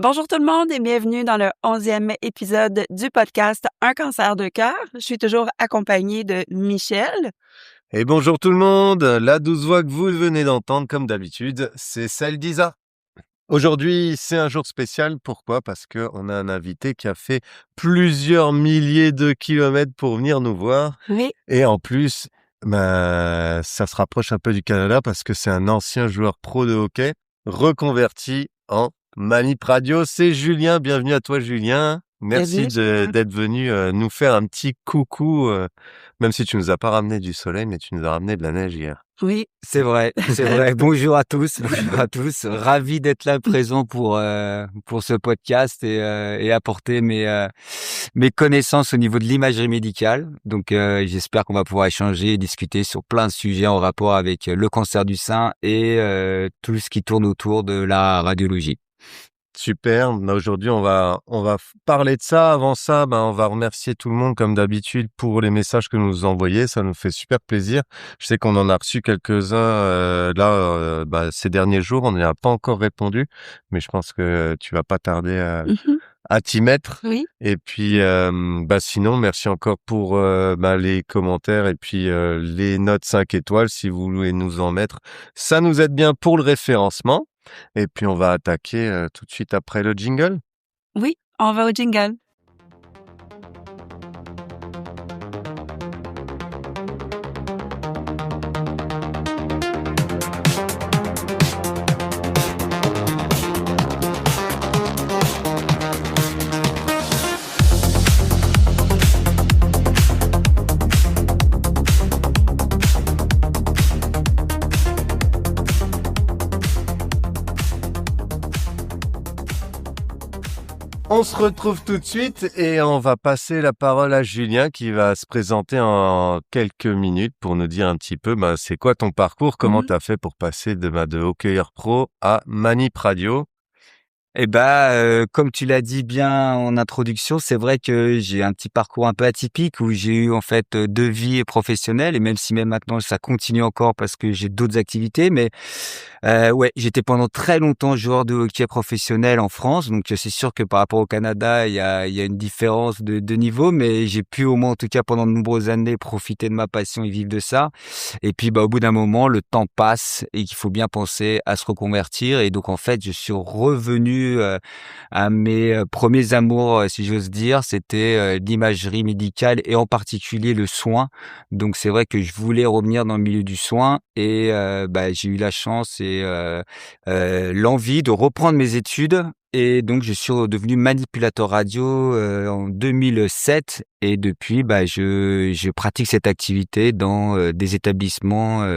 Bonjour tout le monde et bienvenue dans le 11e épisode du podcast Un cancer de cœur. Je suis toujours accompagnée de Michel. Et bonjour tout le monde, la douce voix que vous venez d'entendre comme d'habitude, c'est celle d'Isa. Aujourd'hui, c'est un jour spécial. Pourquoi ? Parce qu'on a un invité qui a fait plusieurs milliers de kilomètres pour venir nous voir. Oui. Et en plus, ça se rapproche un peu du Canada parce que c'est un ancien joueur pro de hockey reconverti en Manip Radio. C'est Julien, bienvenue à toi Julien. Merci d'être venu nous faire un petit coucou, même si tu nous as pas ramené du soleil, mais tu nous as ramené de la neige hier. Oui. C'est vrai. Bonjour à tous. Ravi d'être là présent pour ce podcast et apporter mes connaissances au niveau de l'imagerie médicale. Donc, j'espère qu'on va pouvoir échanger et discuter sur plein de sujets en rapport avec le cancer du sein et tout ce qui tourne autour de la radiologie. Super. Aujourd'hui, on va parler de ça. Avant ça, on va remercier tout le monde comme d'habitude pour les messages que nous envoyez. Ça nous fait super plaisir. Je sais qu'on en a reçu quelques-uns ces derniers jours. On n'y a pas encore répondu, mais je pense que tu vas pas tarder à t'y mettre. Oui. Et puis, sinon, merci encore pour les commentaires et puis les notes 5 étoiles si vous voulez nous en mettre. Ça nous aide bien pour le référencement. Et puis, on va attaquer tout de suite après le jingle. Oui, on va au jingle. On se retrouve tout de suite et on va passer la parole à Julien qui va se présenter en quelques minutes pour nous dire un petit peu c'est quoi ton parcours, comment tu as fait pour passer de hockeyeur pro à Manip Radio. Comme tu l'as dit bien en introduction, c'est vrai que j'ai un petit parcours un peu atypique où j'ai eu en fait deux vies professionnelles et même si maintenant ça continue encore parce que j'ai d'autres activités, mais j'étais pendant très longtemps joueur de hockey professionnel en France, donc c'est sûr que par rapport au Canada, il y a une différence de niveau, mais j'ai pu au moins en tout cas pendant de nombreuses années profiter de ma passion et vivre de ça. Et puis au bout d'un moment, le temps passe et qu'il faut bien penser à se reconvertir et donc en fait, je suis revenu à mes premiers amours, si j'ose dire, c'était l'imagerie médicale et en particulier le soin. Donc c'est vrai que je voulais revenir dans le milieu du soin et j'ai eu la chance et l'envie de reprendre mes études. Et donc je suis devenu manipulateur radio en 2007 et depuis je pratique cette activité dans des établissements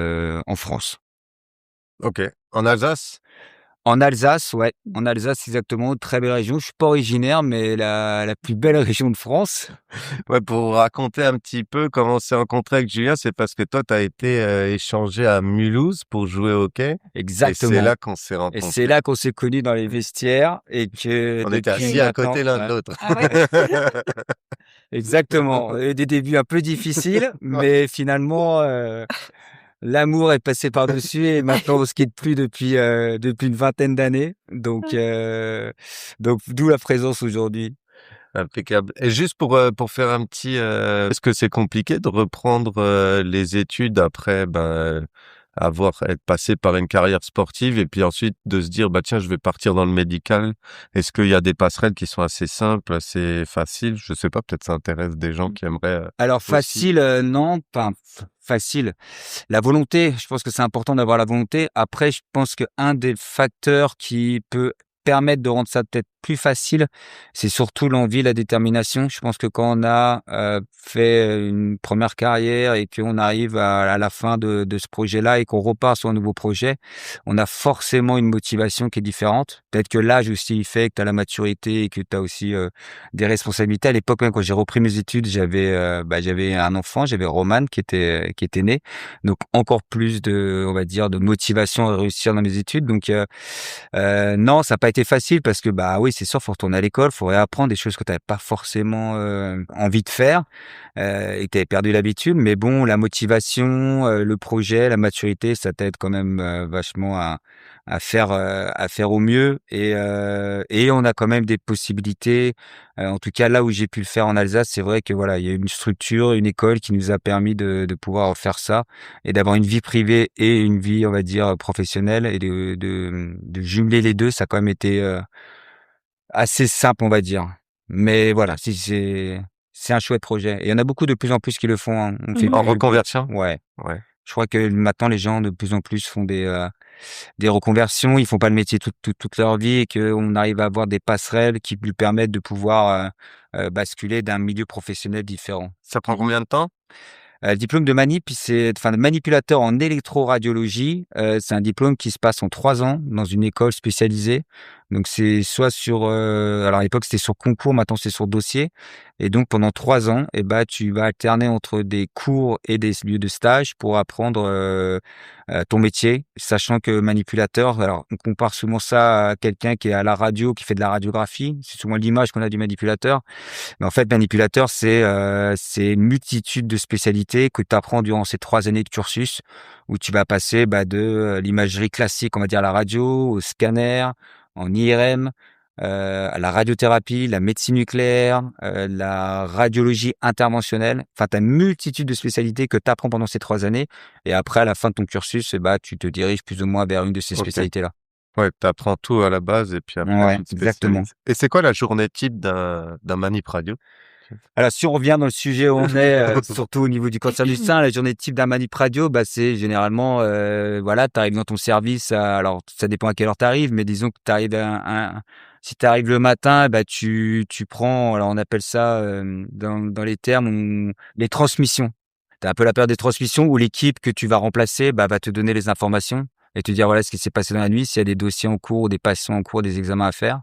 en France. Ok. En Alsace ? En Alsace, ouais. En Alsace, exactement. Très belle région. Je suis pas originaire, mais la plus belle région de France. Ouais, pour raconter un petit peu comment on s'est rencontré avec Julien, c'est parce que toi, tu as été échangé à Mulhouse pour jouer au hockey. Exactement. Et c'est là qu'on s'est rencontrés. Et c'est là qu'on s'est connus dans les vestiaires et que on était assis à côté l'un de l'autre. Ah ouais. Exactement. Des débuts un peu difficiles, mais finalement, l'amour est passé par-dessus et maintenant on se quitte plus depuis une vingtaine d'années. Donc d'où la présence aujourd'hui. Impeccable. Et juste pour faire un petit, est-ce que c'est compliqué de reprendre les études après être passé par une carrière sportive et puis ensuite de se dire tiens, je vais partir dans le médical. Est-ce qu'il y a des passerelles qui sont assez simples, assez faciles? Je sais pas, peut-être ça intéresse des gens qui aimeraient. Alors facile, non, pas facile. La volonté, je pense que c'est important d'avoir la volonté. Après, je pense qu'un des facteurs qui peut permettre de rendre ça peut-être plus facile, c'est surtout l'envie, la détermination. Je pense que quand on a fait une première carrière et qu'on arrive à la fin de ce projet-là et qu'on repart sur un nouveau projet, on a forcément une motivation qui est différente. Peut-être que l'âge aussi fait que tu as la maturité et que tu as aussi des responsabilités. À l'époque, même quand j'ai repris mes études, j'avais un enfant, j'avais Roman qui était né. Donc encore plus on va dire, de motivation à réussir dans mes études. Donc non, ça n'a pas été facile parce que oui, c'est sûr, faut retourner à l'école, faut réapprendre des choses que tu n'avais pas forcément envie de faire et que tu avais perdu l'habitude. Mais bon, la motivation, le projet, la maturité, ça t'aide quand même vachement à faire au mieux et on a quand même des possibilités. En tout cas, là où j'ai pu le faire en Alsace, c'est vrai que voilà, il y a une structure, une école qui nous a permis de pouvoir faire ça et d'avoir une vie privée et une vie, on va dire, professionnelle et de jumeler les 2, ça a quand même été, assez simple, on va dire. Mais voilà, si c'est un chouette projet et il y en a beaucoup de plus en plus qui le font, hein. On fait Mmh. En plus reconversion? ouais. Ouais. Je crois que maintenant les gens de plus en plus font des reconversions, ils font pas le métier toute leur vie et qu'on arrive à avoir des passerelles qui lui permettent de pouvoir, basculer d'un milieu professionnel différent. Ça prend combien de temps? Le diplôme de de manipulateur en électroradiologie, c'est un diplôme qui se passe en 3 ans dans une école spécialisée. Donc c'est soit sur, alors à l'époque c'était sur concours, maintenant c'est sur dossier et donc pendant 3 ans et bah, tu vas alterner entre des cours et des lieux de stage pour apprendre, ton métier. Sachant que manipulateur, alors on compare souvent ça à quelqu'un qui est à la radio, qui fait de la radiographie. C'est souvent l'image qu'on a du manipulateur. Mais en fait, manipulateur, c'est une multitude de spécialités que tu apprends durant ces 3 années de cursus où tu vas passer, bah, de, l'imagerie classique, on va dire à la radio, au scanner, en IRM, à la radiothérapie, la médecine nucléaire, la radiologie interventionnelle. Enfin, tu as une multitude de spécialités que tu apprends pendant ces 3 années et après, à la fin de ton cursus, et bah, tu te diriges plus ou moins vers une de ces OK. spécialités-là. Ouais, tu apprends tout à la base et puis après Ouais, tu te exactement. spécialises. Et c'est quoi la journée type d'un manip radio? Alors, si on revient dans le sujet où on est, surtout au niveau du cancer du sein, la journée type d'un manip radio, bah, c'est généralement, voilà, tu arrives dans ton service alors ça dépend à quelle heure tu arrives, mais disons que tu arrives si tu arrives le matin, bah, tu prends, alors on appelle ça, dans les termes, les transmissions. Tu as un peu la période des transmissions où l'équipe que tu vas remplacer, bah, va te donner les informations et te dire, voilà, ce qui s'est passé dans la nuit, s'il y a des dossiers en cours, des patients en cours, des examens à faire.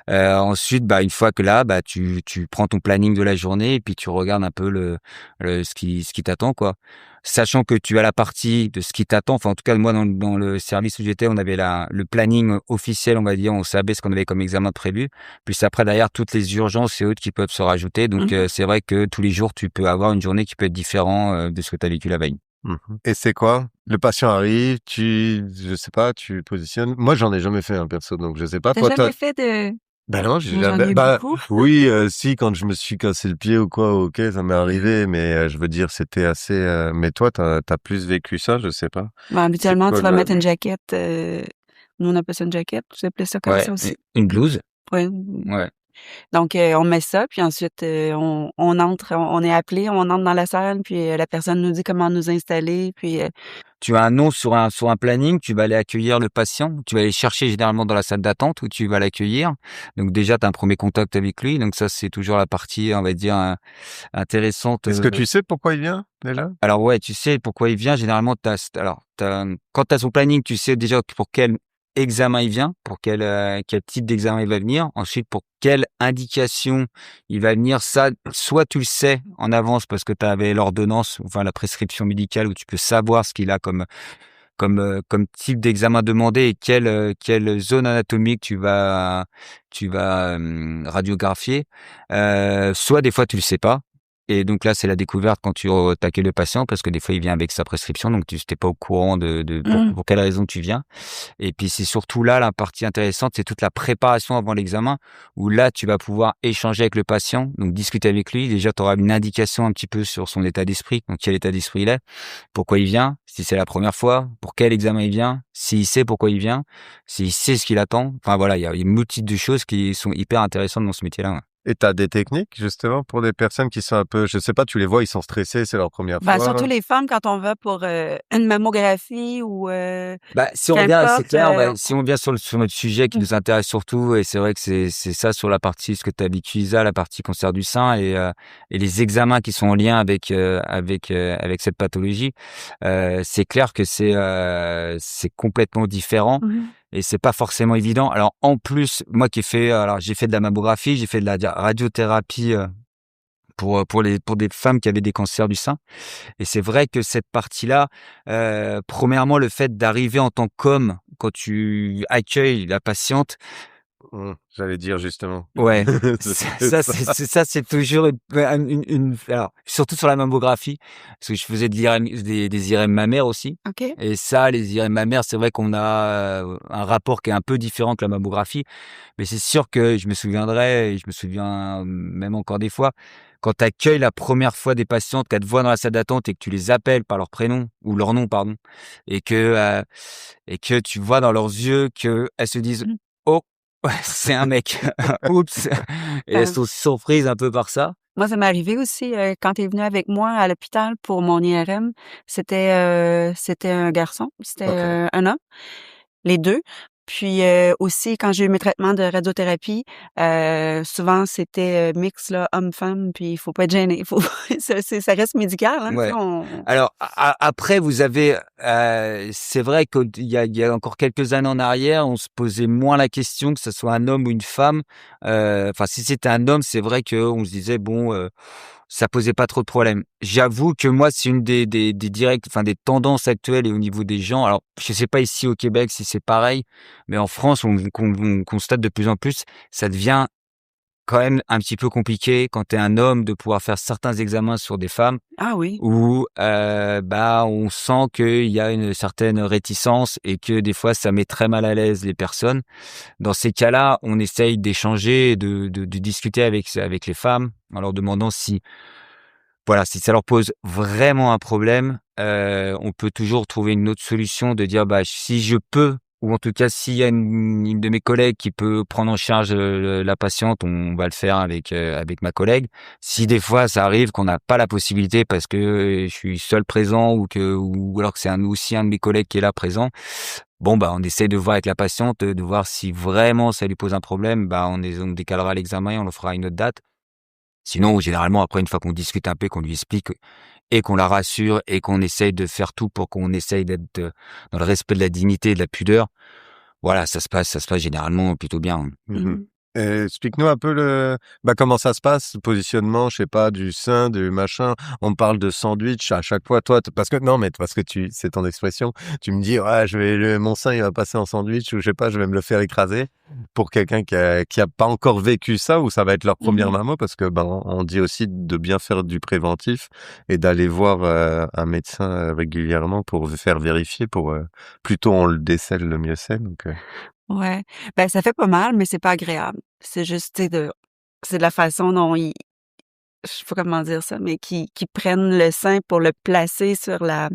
Ensuite, bah, une fois que là, bah, tu prends ton planning de la journée et puis tu regardes un peu ce qui t'attend, quoi. Sachant que tu as la partie de ce qui t'attend, enfin, en tout cas, moi, dans le service où j'étais, on avait le planning officiel, on va dire, on savait ce qu'on avait comme examen prévu. Puis après, derrière, toutes les urgences et autres qui peuvent se rajouter. Donc, Mmh. c'est vrai que tous les jours, tu peux avoir une journée qui peut être différente, de ce que tu as vécu la veille. Mmh. Et c'est quoi? Le patient arrive, je sais pas, tu positionnes. Moi, j'en ai jamais fait un perso, donc je sais pas. Tu Toi, jamais fait de bah non, j'ai moi, j'en ai jamais. eu Bah beaucoup. oui, si quand je me suis cassé le pied ou quoi, ok, ça m'est arrivé, mais je veux dire, c'était assez. Mais toi, t'as plus vécu ça, je sais pas. Ben, C'est habituellement, quoi tu vas le. mettre une jaquette, nous, on appelle ça une jaquette, vous appelez ça comme Ouais, ça aussi? une blouse. Ouais. Ouais. Donc, on met ça, puis ensuite, on entre, on est appelé, on entre dans la salle, puis la personne nous dit comment nous installer, puis Tu as un nom sur un planning, tu vas aller accueillir le patient, tu vas aller chercher généralement dans la salle d'attente où tu vas l'accueillir. Donc déjà, tu as un premier contact avec lui. Donc ça, c'est toujours la partie, on va dire, intéressante. Est-ce que tu sais pourquoi il vient déjà? Alors ouais, tu sais pourquoi il vient. Généralement, quand tu as son planning, tu sais déjà pour quel examen il vient, pour quel type d'examen il va venir. Ensuite, pour quelle indication il va venir. Ça, soit tu le sais en avance parce que tu avais l'ordonnance, enfin la prescription médicale où tu peux savoir ce qu'il a comme type d'examen demandé et quelle zone anatomique tu vas radiographier. Soit des fois tu le sais pas. Et donc là, c'est la découverte quand tu accueilles le patient parce que des fois, il vient avec sa prescription, donc tu n'étais pas au courant mmh. pour quelle raison tu viens. Et puis, c'est surtout là, la partie intéressante, c'est toute la préparation avant l'examen où là, tu vas pouvoir échanger avec le patient, donc discuter avec lui. Déjà, tu auras une indication un petit peu sur son état d'esprit, donc quel état d'esprit il est, pourquoi il vient, si c'est la première fois, pour quel examen il vient, s'il sait pourquoi il vient, s'il sait ce qu'il attend. Enfin, voilà, il y a une multitude de choses qui sont hyper intéressantes dans ce métier-là. Ouais. Et t'as des techniques justement pour des personnes qui sont un peu, je sais pas, tu les vois, ils sont stressés, c'est leur première Ben, fois. surtout les femmes, quand on va pour, une mammographie ou Bah, si on peu revient, c'est importe, clair, si on revient sur notre sujet qui mmh. nous intéresse surtout, et c'est vrai que c'est ça sur la partie, ce que tu as vécu, Isa, la partie cancer du sein et les examens qui sont en lien avec cette pathologie, c'est clair que c'est complètement différent Mmh. et c'est pas forcément évident. Alors, en plus, moi alors j'ai fait de la mammographie, j'ai fait de la radiothérapie, pour des femmes qui avaient des cancers du sein. Et c'est vrai que cette partie-là, premièrement, le fait d'arriver en tant qu'homme, quand tu accueilles la patiente, J'allais dire justement. Ouais, C'est ça. c'est toujours alors, surtout sur la mammographie, parce que je faisais de l'IRM des IRM mammaires aussi OK. et ça, les IRM mammaires, c'est vrai qu'on a, un rapport qui est un peu différent que la mammographie, mais c'est sûr que je me souviendrai et je me souviens même encore des fois, quand tu accueilles la première fois des patientes, qu'elles te voient dans la salle d'attente et que tu les appelles par leur prénom ou leur nom, pardon, et que tu vois dans leurs yeux qu'elles se disent: Mmh. «Oh, ouais, c'est un mec. Oups!» Et elles Ça sont surprises un peu par ça. Moi, ça m'est arrivé aussi, quand tu es venu avec moi à l'hôpital pour mon IRM. C'était un garçon, c'était, OK. un homme, les 2. Puis, aussi quand j'ai eu mes traitements de radiothérapie, souvent c'était, mix là, homme-femme, puis il faut pas être gêné. Il faut ça reste médical, hein, tu sais, Ouais. on Alors après vous avez, c'est vrai qu'il y a encore quelques années en arrière, on se posait moins la question que ce soit un homme ou une femme. Enfin si c'était un homme, c'est vrai qu'on se disait: «Bon, ça posait pas trop de problèmes». J'avoue que moi, c'est une des tendances actuelles et au niveau des gens, alors je sais pas ici au Québec si c'est pareil, mais en France, on constate de plus en plus, ça devient quand même un petit peu compliqué quand tu es un homme de pouvoir faire certains examens sur des femmes ah oui. où, on sent qu'il y a une certaine réticence et que des fois ça met très mal à l'aise les personnes. Dans ces cas-là, on essaye d'échanger et de discuter avec les femmes en leur demandant si voilà, si ça leur pose vraiment un problème, on peut toujours trouver une autre solution de dire: «Bah, si je peux ou en tout cas s'il y a une de mes collègues qui peut prendre en charge, la patiente, on va le faire avec ma collègue». Si des fois ça arrive qu'on n'a pas la possibilité parce que, je suis seul présent ou alors que c'est un de mes collègues qui est là présent, bon, bah, on essaie de voir avec la patiente, de voir si vraiment ça lui pose un problème, bah, on décalera l'examen et on le fera à une autre date. Sinon, généralement, après, une fois qu'on discute un peu, qu'on lui explique et qu'on la rassure et qu'on essaye de faire tout pour qu'on essaye d'être, dans le respect de la dignité et de la pudeur, voilà, ça se passe généralement plutôt bien, hein. Mmh. Mmh. Explique-nous un peu comment ça se passe, le positionnement, je sais pas, du sein, du machin. On parle de sandwich à chaque fois, toi, parce que non, mais parce que c'est ton expression. Tu me dis: «Ouais, mon sein, il va passer en sandwich» ou je sais pas, «je vais me le faire écraser». Pour quelqu'un qui a pas encore vécu ça ou ça va être leur première Mmh. mammo parce que, ben, on dit aussi de bien faire du préventif et d'aller voir, un médecin, régulièrement pour faire vérifier plus tôt on le décèle, le mieux c'est donc Ouais. Ben, ça fait pas mal, mais c'est pas agréable. C'est juste, tu sais, c'est de la façon dont ils je sais pas comment dire ça, mais qui prennent le sein pour le placer sur la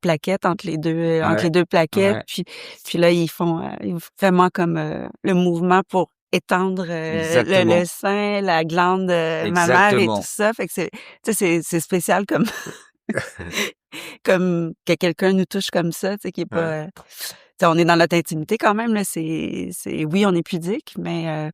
plaquette entre Ouais, les 2 plaquettes, ouais, puis là, ils font vraiment comme, le mouvement pour étendre, le exactement, sein, la glande, mammaire et tout exactement. ça. Fait que c'est tu sais, c'est spécial comme comme que quelqu'un nous touche comme ça, tu sais, qui est ouais. pas, tu sais, on est dans notre intimité quand même, là, c'est oui, on est pudique, mais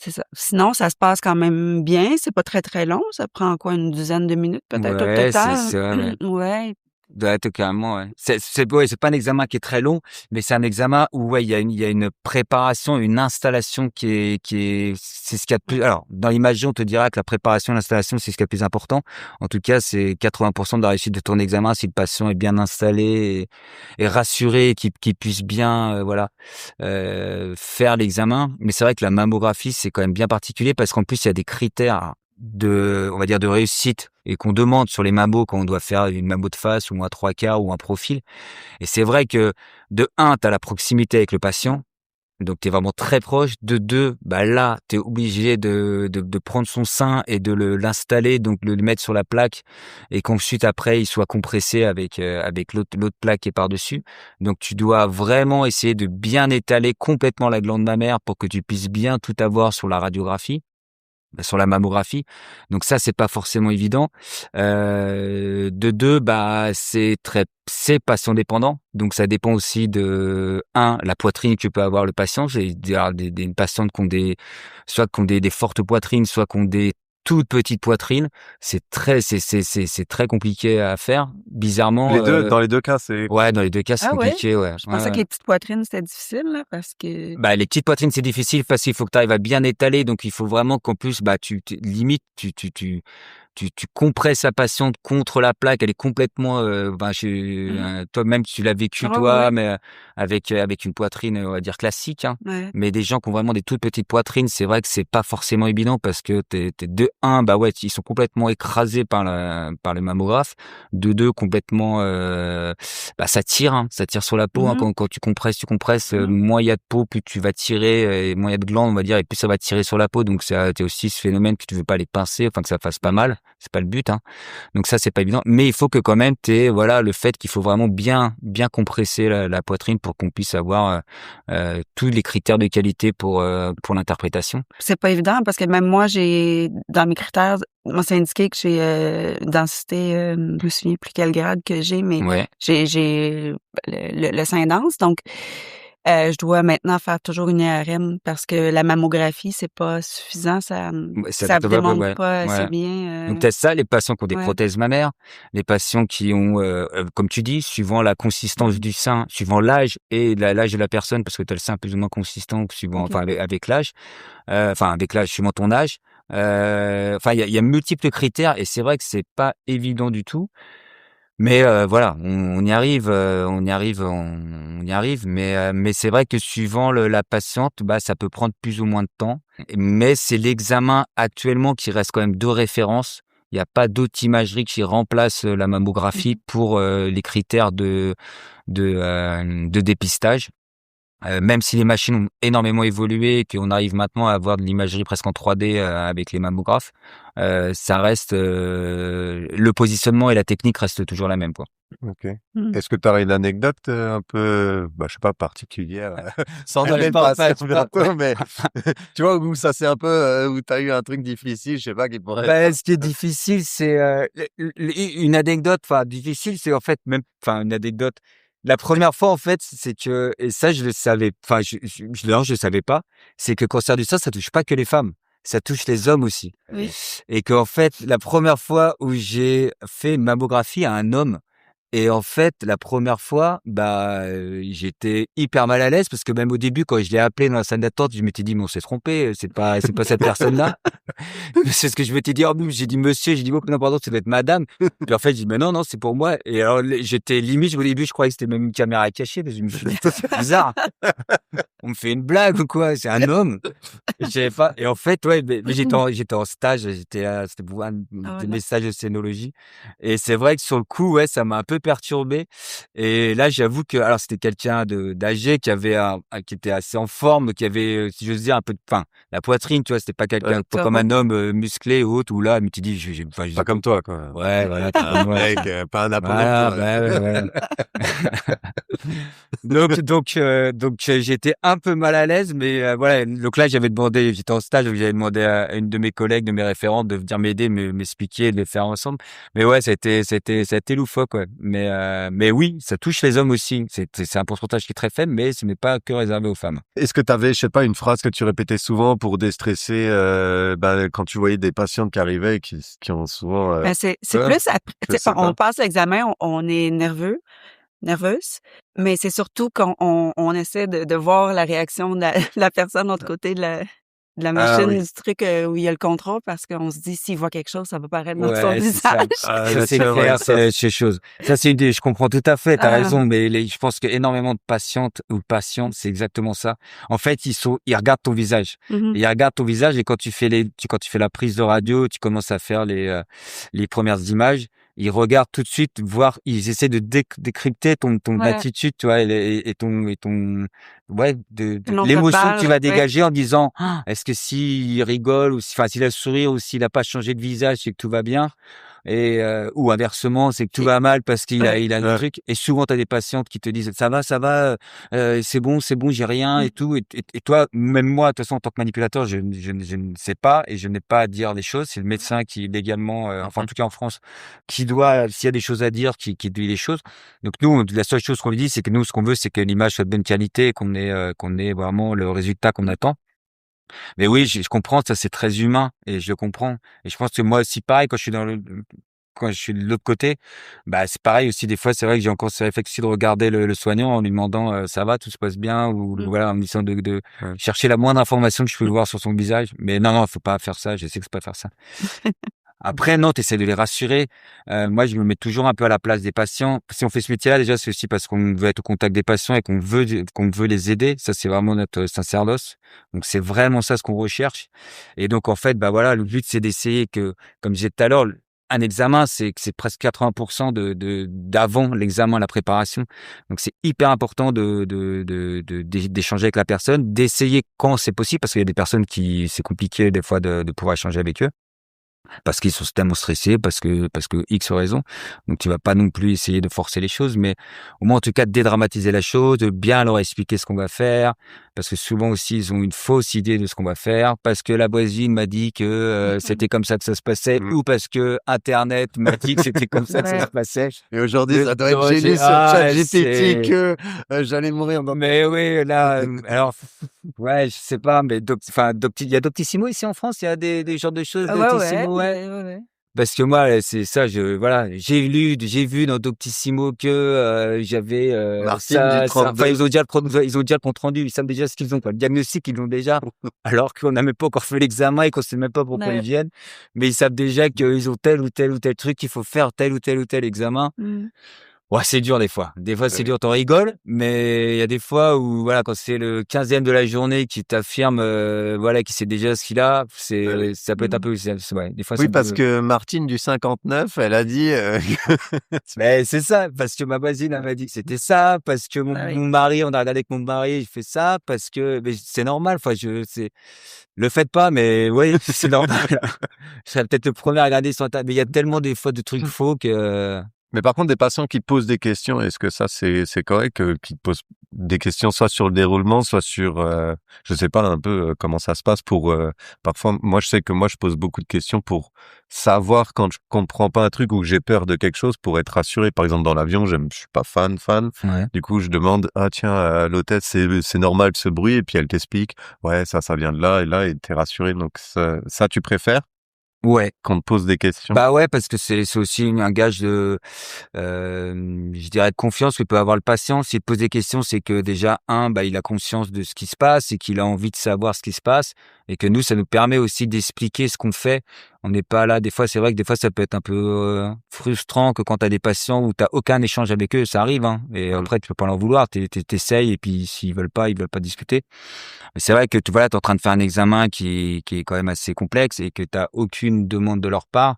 c'est ça. Sinon, ça se passe quand même bien, c'est pas très, très long, ça prend quoi, une dizaine de minutes peut-être au Ouais, c'est total? ça, ouais. Ouais. Ouais, totalement, ouais. C'est pas un examen qui est très long, mais c'est un examen où, ouais, il y a une préparation, une installation c'est ce qu'il y a de plus alors, dans l'imagerie, on te dira que la préparation et l'installation, c'est ce qu'il y a de plus important. En tout cas, c'est 80 de la réussite de ton examen si le patient est bien installé et rassuré et qu'il puisse bien, voilà, faire l'examen. Mais c'est vrai que la mammographie, c'est quand même bien particulier parce qu'en plus, il y a des critères on va dire de réussite et qu'on demande sur les mammos quand on doit faire une mammo de face ou un 3/4 ou un profil. Et c'est vrai que de un, tu as la proximité avec le patient, donc tu es vraiment très proche. De 2, bah là, tu es obligé de prendre son sein et de l'installer, donc le mettre sur la plaque et qu'ensuite après il soit compressé avec l'autre plaque qui est par-dessus. Donc tu dois vraiment essayer de bien étaler complètement la glande mammaire pour que tu puisses bien tout avoir sur la radiographie. Sur la mammographie, donc ça, c'est pas forcément évident. De 2, bah, c'est patient dépendant, donc ça dépend aussi de un, la poitrine que peut avoir le patient. J'ai des patientes qui ont des fortes poitrines, soit qui ont des toutes petites poitrines. C'est très compliqué à faire. Bizarrement, Dans les 2 cas, c'est ouais, dans les 2 cas, c'est Ah ouais? compliqué, ouais. Je Ouais, pensais que ouais. les petites poitrines, c'était difficile, là, parce que Bah, les petites poitrines, c'est difficile parce qu'il faut que tu arrives à bien étaler, donc il faut vraiment qu'en plus, bah, tu limite, tu tu compresses la patiente contre la plaque, elle est complètement, toi-même tu l'as vécu Ouais, toi, ouais. mais avec une poitrine, on va dire classique, hein. Ouais. Mais des gens qui ont vraiment des toutes petites poitrines, c'est vrai que c'est pas forcément évident parce que t'es de un, bah ouais, ils sont complètement écrasés par le mammographe. De deux, complètement, ça tire sur la peau, hein. Mmh mh. Quand tu compresses, Mmh. moins il y a de peau, plus tu vas tirer, et moins il y a de glandes, on va dire, et plus ça va tirer sur la peau. Donc t'as aussi ce phénomène que tu veux pas les pincer, enfin que ça fasse pas mal. C'est pas le but, hein. Donc ça, c'est pas évident. Mais il faut que quand même voilà, le fait qu'il faut vraiment bien compresser la poitrine pour qu'on puisse avoir tous les critères de qualité pour l'interprétation. C'est pas évident parce que même moi, j'ai dans mes critères, moi, c'est indiqué que j'ai, une densité, je me souviens plus quel grade que j'ai, mais Ouais. j'ai le sein dense, donc je dois maintenant faire toujours une IRM parce que la mammographie, c'est pas suffisant, Ouais, ça démontre ouais, pas assez ouais. bien, Donc tu ça, les patients qui ont des ouais. prothèses mammaires, les patients qui ont, comme tu dis, suivant la consistance du sein, suivant l'âge et l'âge de la personne, parce que tu as le sein plus ou moins consistant suivant, OK. enfin avec l'âge, avec l'âge, suivant ton âge. Enfin il y a multiples critères et c'est vrai que c'est pas évident du tout. Mais voilà, on y arrive, on y arrive, mais c'est vrai que suivant la patiente, bah, ça peut prendre plus ou moins de temps. Mais c'est l'examen actuellement qui reste quand même de référence. Il y a pas d'autre imagerie qui remplace, la mammographie Mmh. pour, les critères de dépistage. Même si les machines ont énormément évolué et qu'on arrive maintenant à avoir de l'imagerie presque en 3D, avec les mammographes, ça reste, le positionnement et la technique restent toujours la même, quoi. OK. Mmh. Est-ce que tu aurais une anecdote, un peu, bah, je sais pas, particulière, sans Ah, donner je le parle pas, patient tu parles bientôt, mais tu vois, où ça c'est un peu, où tu as eu un truc difficile, je sais pas, qui pourrait bah, ce qui est difficile, c'est, une anecdote, enfin difficile, c'est en fait même enfin une anecdote. La première fois en fait, c'est que et ça je le savais, enfin non, je le savais pas, c'est que le cancer du sein, ça touche pas que les femmes, ça touche les hommes aussi. Oui. Et qu'en fait, la première fois où j'ai fait une mammographie à un homme et en fait, la première fois, bah, j'étais hyper mal à l'aise parce que même au début, quand je l'ai appelé dans la salle d'attente, je m'étais dit: «Mais on s'est trompé, c'est pas cette personne-là». C'est ce que je m'étais dit. En plus, j'ai dit: «Monsieur», j'ai dit: «Oh, non, pardon, ça doit être madame». Puis en fait, j'ai dit: «Mais non, non, c'est pour moi». Et alors, j'étais limite, au début, je croyais que c'était même une caméra cachée parce que je me suis dit: «C'est bizarre, on me fait une blague ou quoi? C'est un homme». Et je savais pas. Et en fait, ouais, mais j'étais en stage, c'était pour un Ah de voilà. mes stages de scénologie. Et c'est vrai que sur le coup, ouais, ça m'a un peu perturbé. Et là, j'avoue que, alors, c'était quelqu'un d'âgé qui avait qui était assez en forme, qui avait, si j'ose dire, un peu de, enfin, la poitrine, tu vois, c'était pas quelqu'un, pas comme Corps. un homme musclé ou autre, où là, mais tu dis, enfin, pas comme toi, quoi. ouais, voilà, t'es Un comme moi. mec, pas un Apollon, Voilà, quoi. bah, ouais, ouais. Donc, j'étais un peu mal à l'aise, mais voilà. Donc là, j'étais en stage, donc j'avais demandé à une de mes collègues, de mes référentes, de venir m'aider, m'expliquer, de les faire ensemble. Mais ouais, ça a été loufoque, ouais. Mais oui, ça touche les hommes aussi. C'est un pourcentage qui est très faible, mais ce n'est pas que réservé aux femmes. Est-ce que tu avais, je sais pas, une phrase que tu répétais souvent pour déstresser, bah, quand tu voyais des patientes qui arrivaient et qui ont souvent, Ben, c'est peur? plus après, Je tu sais, sais on pas. passe l'examen, on est nerveuse, mais c'est surtout quand on essaie de voir la réaction de la la personne de l'autre côté de la Ah machine, oui. du truc, où il y a le contrôle parce qu'on se dit: «S'il voit quelque chose, ça va paraître dans son Ouais, c'est visage». ça. Ah, Ça, mais c'est c'est vrai, clair, ça. c'est chose. Ça, c'est une idée. Je comprends tout à fait. T'as Ah, raison, mais je pense qu'énormément de patientes ou patients, c'est exactement ça. En fait, ils regardent ton visage. mmh Ils regardent ton visage et quand quand tu fais la prise de radio, tu commences à faire les premières images. Ils regardent tout de suite, voir, ils essaient de décrypter ton ouais, attitude, tu vois, et ton, ouais, de l'émotion que tu non-verbal, vas ouais. dégager en disant: «Ah, est-ce que s'il rigole ou enfin, s'il a le sourire ou s'il a pas changé de visage, c'est que tout va bien?» Et ou inversement, c'est que tout Puis va mal parce qu'il a ouais, il a un Ouais. truc. Et souvent tu as des patientes qui te disent: ça va, c'est bon, j'ai rien mmh, et tout. Et toi, même moi, de toute façon, en tant que manipulateur, je ne sais pas et je n'ai pas à dire les choses. C'est le médecin qui légalement, enfin, en tout cas en France, qui doit, s'il y a des choses à dire, qui dit les choses. Donc nous, la seule chose qu'on lui dit, c'est que nous, ce qu'on veut, c'est que l'image soit de bonne qualité et qu'on ait vraiment le résultat qu'on attend. Mais oui, je comprends, ça c'est très humain et je le comprends. Et je pense que moi aussi pareil quand je suis de l'autre côté, bah, c'est pareil aussi des fois, c'est vrai que j'ai encore ce réflexe aussi de regarder le soignant en lui demandant, «Ça va, tout se passe bien?» ou mmh. voilà, en essayant de Ouais. chercher la moindre information que je peux voir sur son visage. Mais non, non, faut pas faire ça, je sais que c'est pas faire ça. Après, non, tu essaies de les rassurer. Moi, je me mets toujours un peu à la place des patients. Si on fait ce métier-là, déjà, c'est aussi parce qu'on veut être au contact des patients et qu'on veut les aider. Ça, c'est vraiment notre sacerdoce. Donc, c'est vraiment ça ce qu'on recherche. Et donc, en fait, bah voilà, le but, c'est d'essayer que, comme je disais tout à l'heure, un examen, c'est que c'est presque 80% d'avant l'examen, la préparation. Donc, c'est hyper important d'échanger avec la personne, d'essayer quand c'est possible, parce qu'il y a des personnes c'est compliqué des fois de pouvoir échanger avec eux parce qu'ils sont tellement stressés, parce que X raison. Donc tu vas pas non plus essayer de forcer les choses, mais au moins en tout cas de dédramatiser la chose, de bien leur expliquer ce qu'on va faire, parce que souvent aussi ils ont une fausse idée de ce qu'on va faire, parce que la voisine m'a dit que c'était comme ça que ça se passait, ou parce que Internet m'a dit que c'était comme ça que ça se Ouais. passait. Et aujourd'hui, De ça doit être génial sur ChatGPT que j'allais mourir dans... Mais oui, là, alors, ouais, je sais pas, mais il y a Doctissimo ici en France, il y a des genres de choses, Ouais, ouais, Doctissimo, ouais. ouais. Parce que moi, c'est ça, voilà, j'ai vu dans Doctissimo que j'avais Martine du ça, enfin, 32. ils ont déjà le compte rendu, ils savent déjà ce qu'ils ont, quoi. Le diagnostic, ils l'ont déjà, alors qu'on n'a même pas encore fait l'examen et qu'on sait même pas pourquoi ils Ouais. viennent. Mais ils savent déjà qu'ils ont tel ou tel ou tel truc, qu'il faut faire tel ou tel examen. Mmh. Ouais, c'est dur des fois. Des fois, c'est dur, t'en rigoles, mais il y a des fois où, voilà, quand c'est le 15e de la journée qui t'affirme, voilà, qui sait déjà ce qu'il a, ça peut être un Mmh. peu, ouais, des fois, c'est Oui, un parce peu, que Martine du 59, elle a dit mais c'est ça, parce que ma voisine, elle m'a dit que c'était ça, parce que Bah oui. mon mari, on a regardé avec mon mari, il fait ça, parce que, mais c'est normal, enfin, le faites pas, mais oui, c'est normal. Je serais peut-être le premier à regarder sur Internet, mais il y a tellement des fois de trucs faux que, Mais par contre, des patients qui te posent des questions, est-ce que ça, c'est correct, qui te posent des questions soit sur le déroulement, soit sur, je sais pas un peu comment ça se passe pour, parfois, moi, je sais que moi, je pose beaucoup de questions pour savoir quand je comprends pas un truc ou que j'ai peur de quelque chose pour être rassuré. Par exemple, dans l'avion, je suis pas fan. ouais. Du coup, je demande, ah, tiens, l'hôtesse, c'est normal ce bruit, et puis elle t'explique, ouais, ça vient de là, et t'es rassuré. Donc, ça, tu préfères Ouais. qu'on te pose des questions? Bah ouais, parce que c'est aussi un gage de, je dirais de confiance que peut avoir le patient. S'il te pose des questions, c'est que déjà, bah, il a conscience de ce qui se passe et qu'il a envie de savoir ce qui se passe et que nous, ça nous permet aussi d'expliquer ce qu'on fait. On n'est pas là, des fois, c'est vrai que des fois, ça peut être un peu frustrant que quand tu as des patients où tu aucun échange avec eux, ça arrive, hein. Et après, tu peux pas leur vouloir, t'essayes et puis s'ils veulent pas, ils veulent pas discuter. Mais c'est vrai que tu voilà, t'es en train de faire un examen qui est quand même assez complexe et que tu as aucune demande de leur part.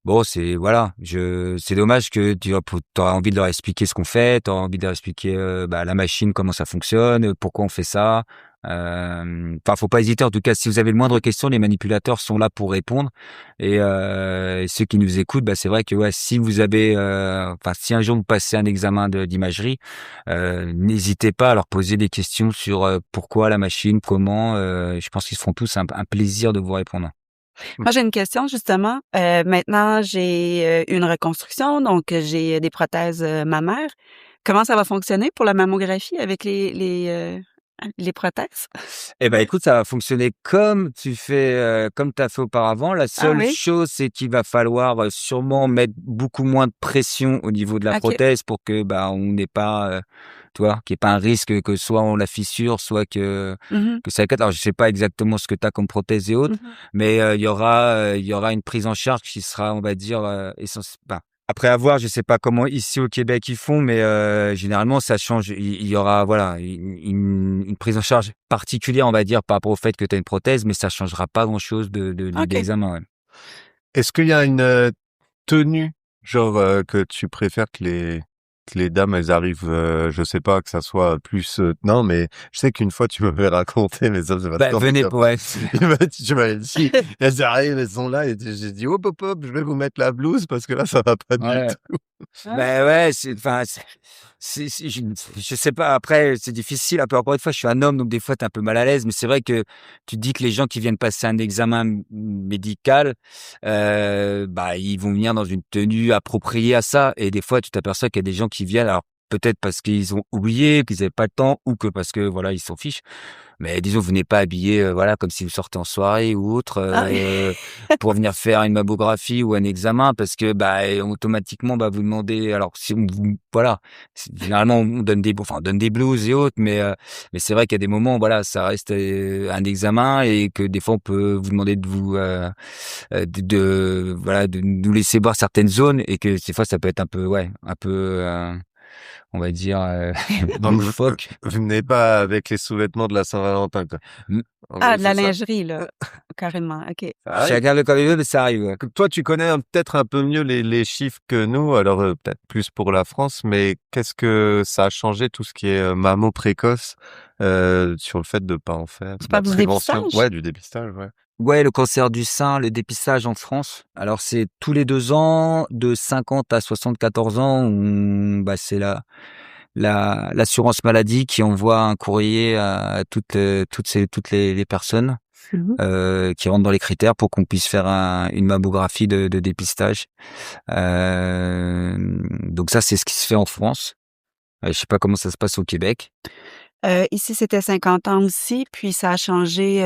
Bon, c'est dommage que tu auras envie de leur expliquer ce qu'on fait, tu auras envie de leur expliquer bah, la machine, comment ça fonctionne, pourquoi on fait ça. Enfin, faut pas hésiter. En tout cas, si vous avez le moindre question, les manipulateurs sont là pour répondre. Et ceux qui nous écoutent, bah, c'est vrai que ouais, si vous avez, enfin, si un jour vous passez un examen d'imagerie, n'hésitez pas à leur poser des questions sur pourquoi la machine, comment. Je pense qu'ils se feront tous un plaisir de vous répondre. Moi, j'ai une question justement. Maintenant, j'ai, une reconstruction, donc j'ai des prothèses, mammaires. Comment ça va fonctionner pour la mammographie avec les prothèses? Eh ben, écoute, ça va fonctionner comme comme tu as fait auparavant. La Ah seule oui? chose, c'est qu'il va falloir sûrement mettre beaucoup moins de pression au niveau de la OK. prothèse pour que, bah, on n'ait pas, tu vois, qu'il n'y ait pas un risque que soit on la fissure, soit Mmh. que ça éclate. Alors, je sais pas exactement ce que tu as comme prothèse et autres, Mmh. mais il y aura une prise en charge qui sera, on va dire, après avoir, je sais pas comment ici au Québec ils font, mais généralement ça change. Il y aura voilà une prise en charge particulière, on va dire, par rapport au fait que tu as une prothèse, mais ça changera pas grand-chose OK. d'examen. Ouais. Est-ce qu'il y a une tenue, genre, que tu préfères que les dames, elles arrivent, je sais pas, que ça soit plus, non, mais je sais qu'une fois, tu m'avais raconté, mais ça, c'est Bah, vachement venez bien. pour ouais. Tu m'avais dit, elles arrivent, elles sont là, et j'ai dit, hop, hop, hop, je vais vous mettre la blouse parce que là, ça va pas du Ouais. tout. Ah. Ben ouais, je sais pas. Après, c'est difficile. Un peu encore une fois, je suis un homme, donc des fois, t'es un peu mal à l'aise. Mais c'est vrai que tu te dis que les gens qui viennent passer un examen médical, bah, ils vont venir dans une tenue appropriée à ça. Et des fois, tu t'aperçois qu'il y a des gens qui viennent. Alors, peut-être parce qu'ils ont oublié, qu'ils avaient pas le temps ou que parce que voilà, ils s'en fichent. Mais disons, vous n'êtes pas habillé, voilà, comme si vous sortez en soirée ou autre, Ah oui. pour venir faire une mammographie ou un examen parce que, automatiquement, vous demandez alors si on vous voilà, généralement, on donne on donne des blouses et autres, mais c'est vrai qu'il y a des moments, voilà, ça reste, un examen et que des fois, on peut vous demander de vous, voilà, de nous laisser voir certaines zones et que des fois, ça peut être un peu, ouais, un peu, on va dire, Donc, loufoque. vous venez pas avec les sous-vêtements de la Saint-Valentin, quoi. Mmh. En Ah, gros, de la c'est ça? lingerie, là, carrément, OK. Ça arrive. Chacun le comme il veut, mais ça arrive, ouais. Toi, tu connais peut-être un peu mieux les chiffres que nous, alors peut-être plus pour la France, mais qu'est-ce que ça a changé tout ce qui est mammo précoce sur le fait de pas en faire, Tu de la parles du prévention? dépistage? Ouais, du dépistage, ouais. Ouais, le cancer du sein, le dépistage en France. Alors, c'est tous les 2 ans, de 50 à 74 ans, c'est l'assurance maladie qui envoie un courrier à toutes les personnes, Mmh. qui rentrent dans les critères pour qu'on puisse faire une mammographie de dépistage. Donc ça, c'est ce qui se fait en France. Je sais pas comment ça se passe au Québec. Ici, c'était 50 ans aussi, puis ça a changé,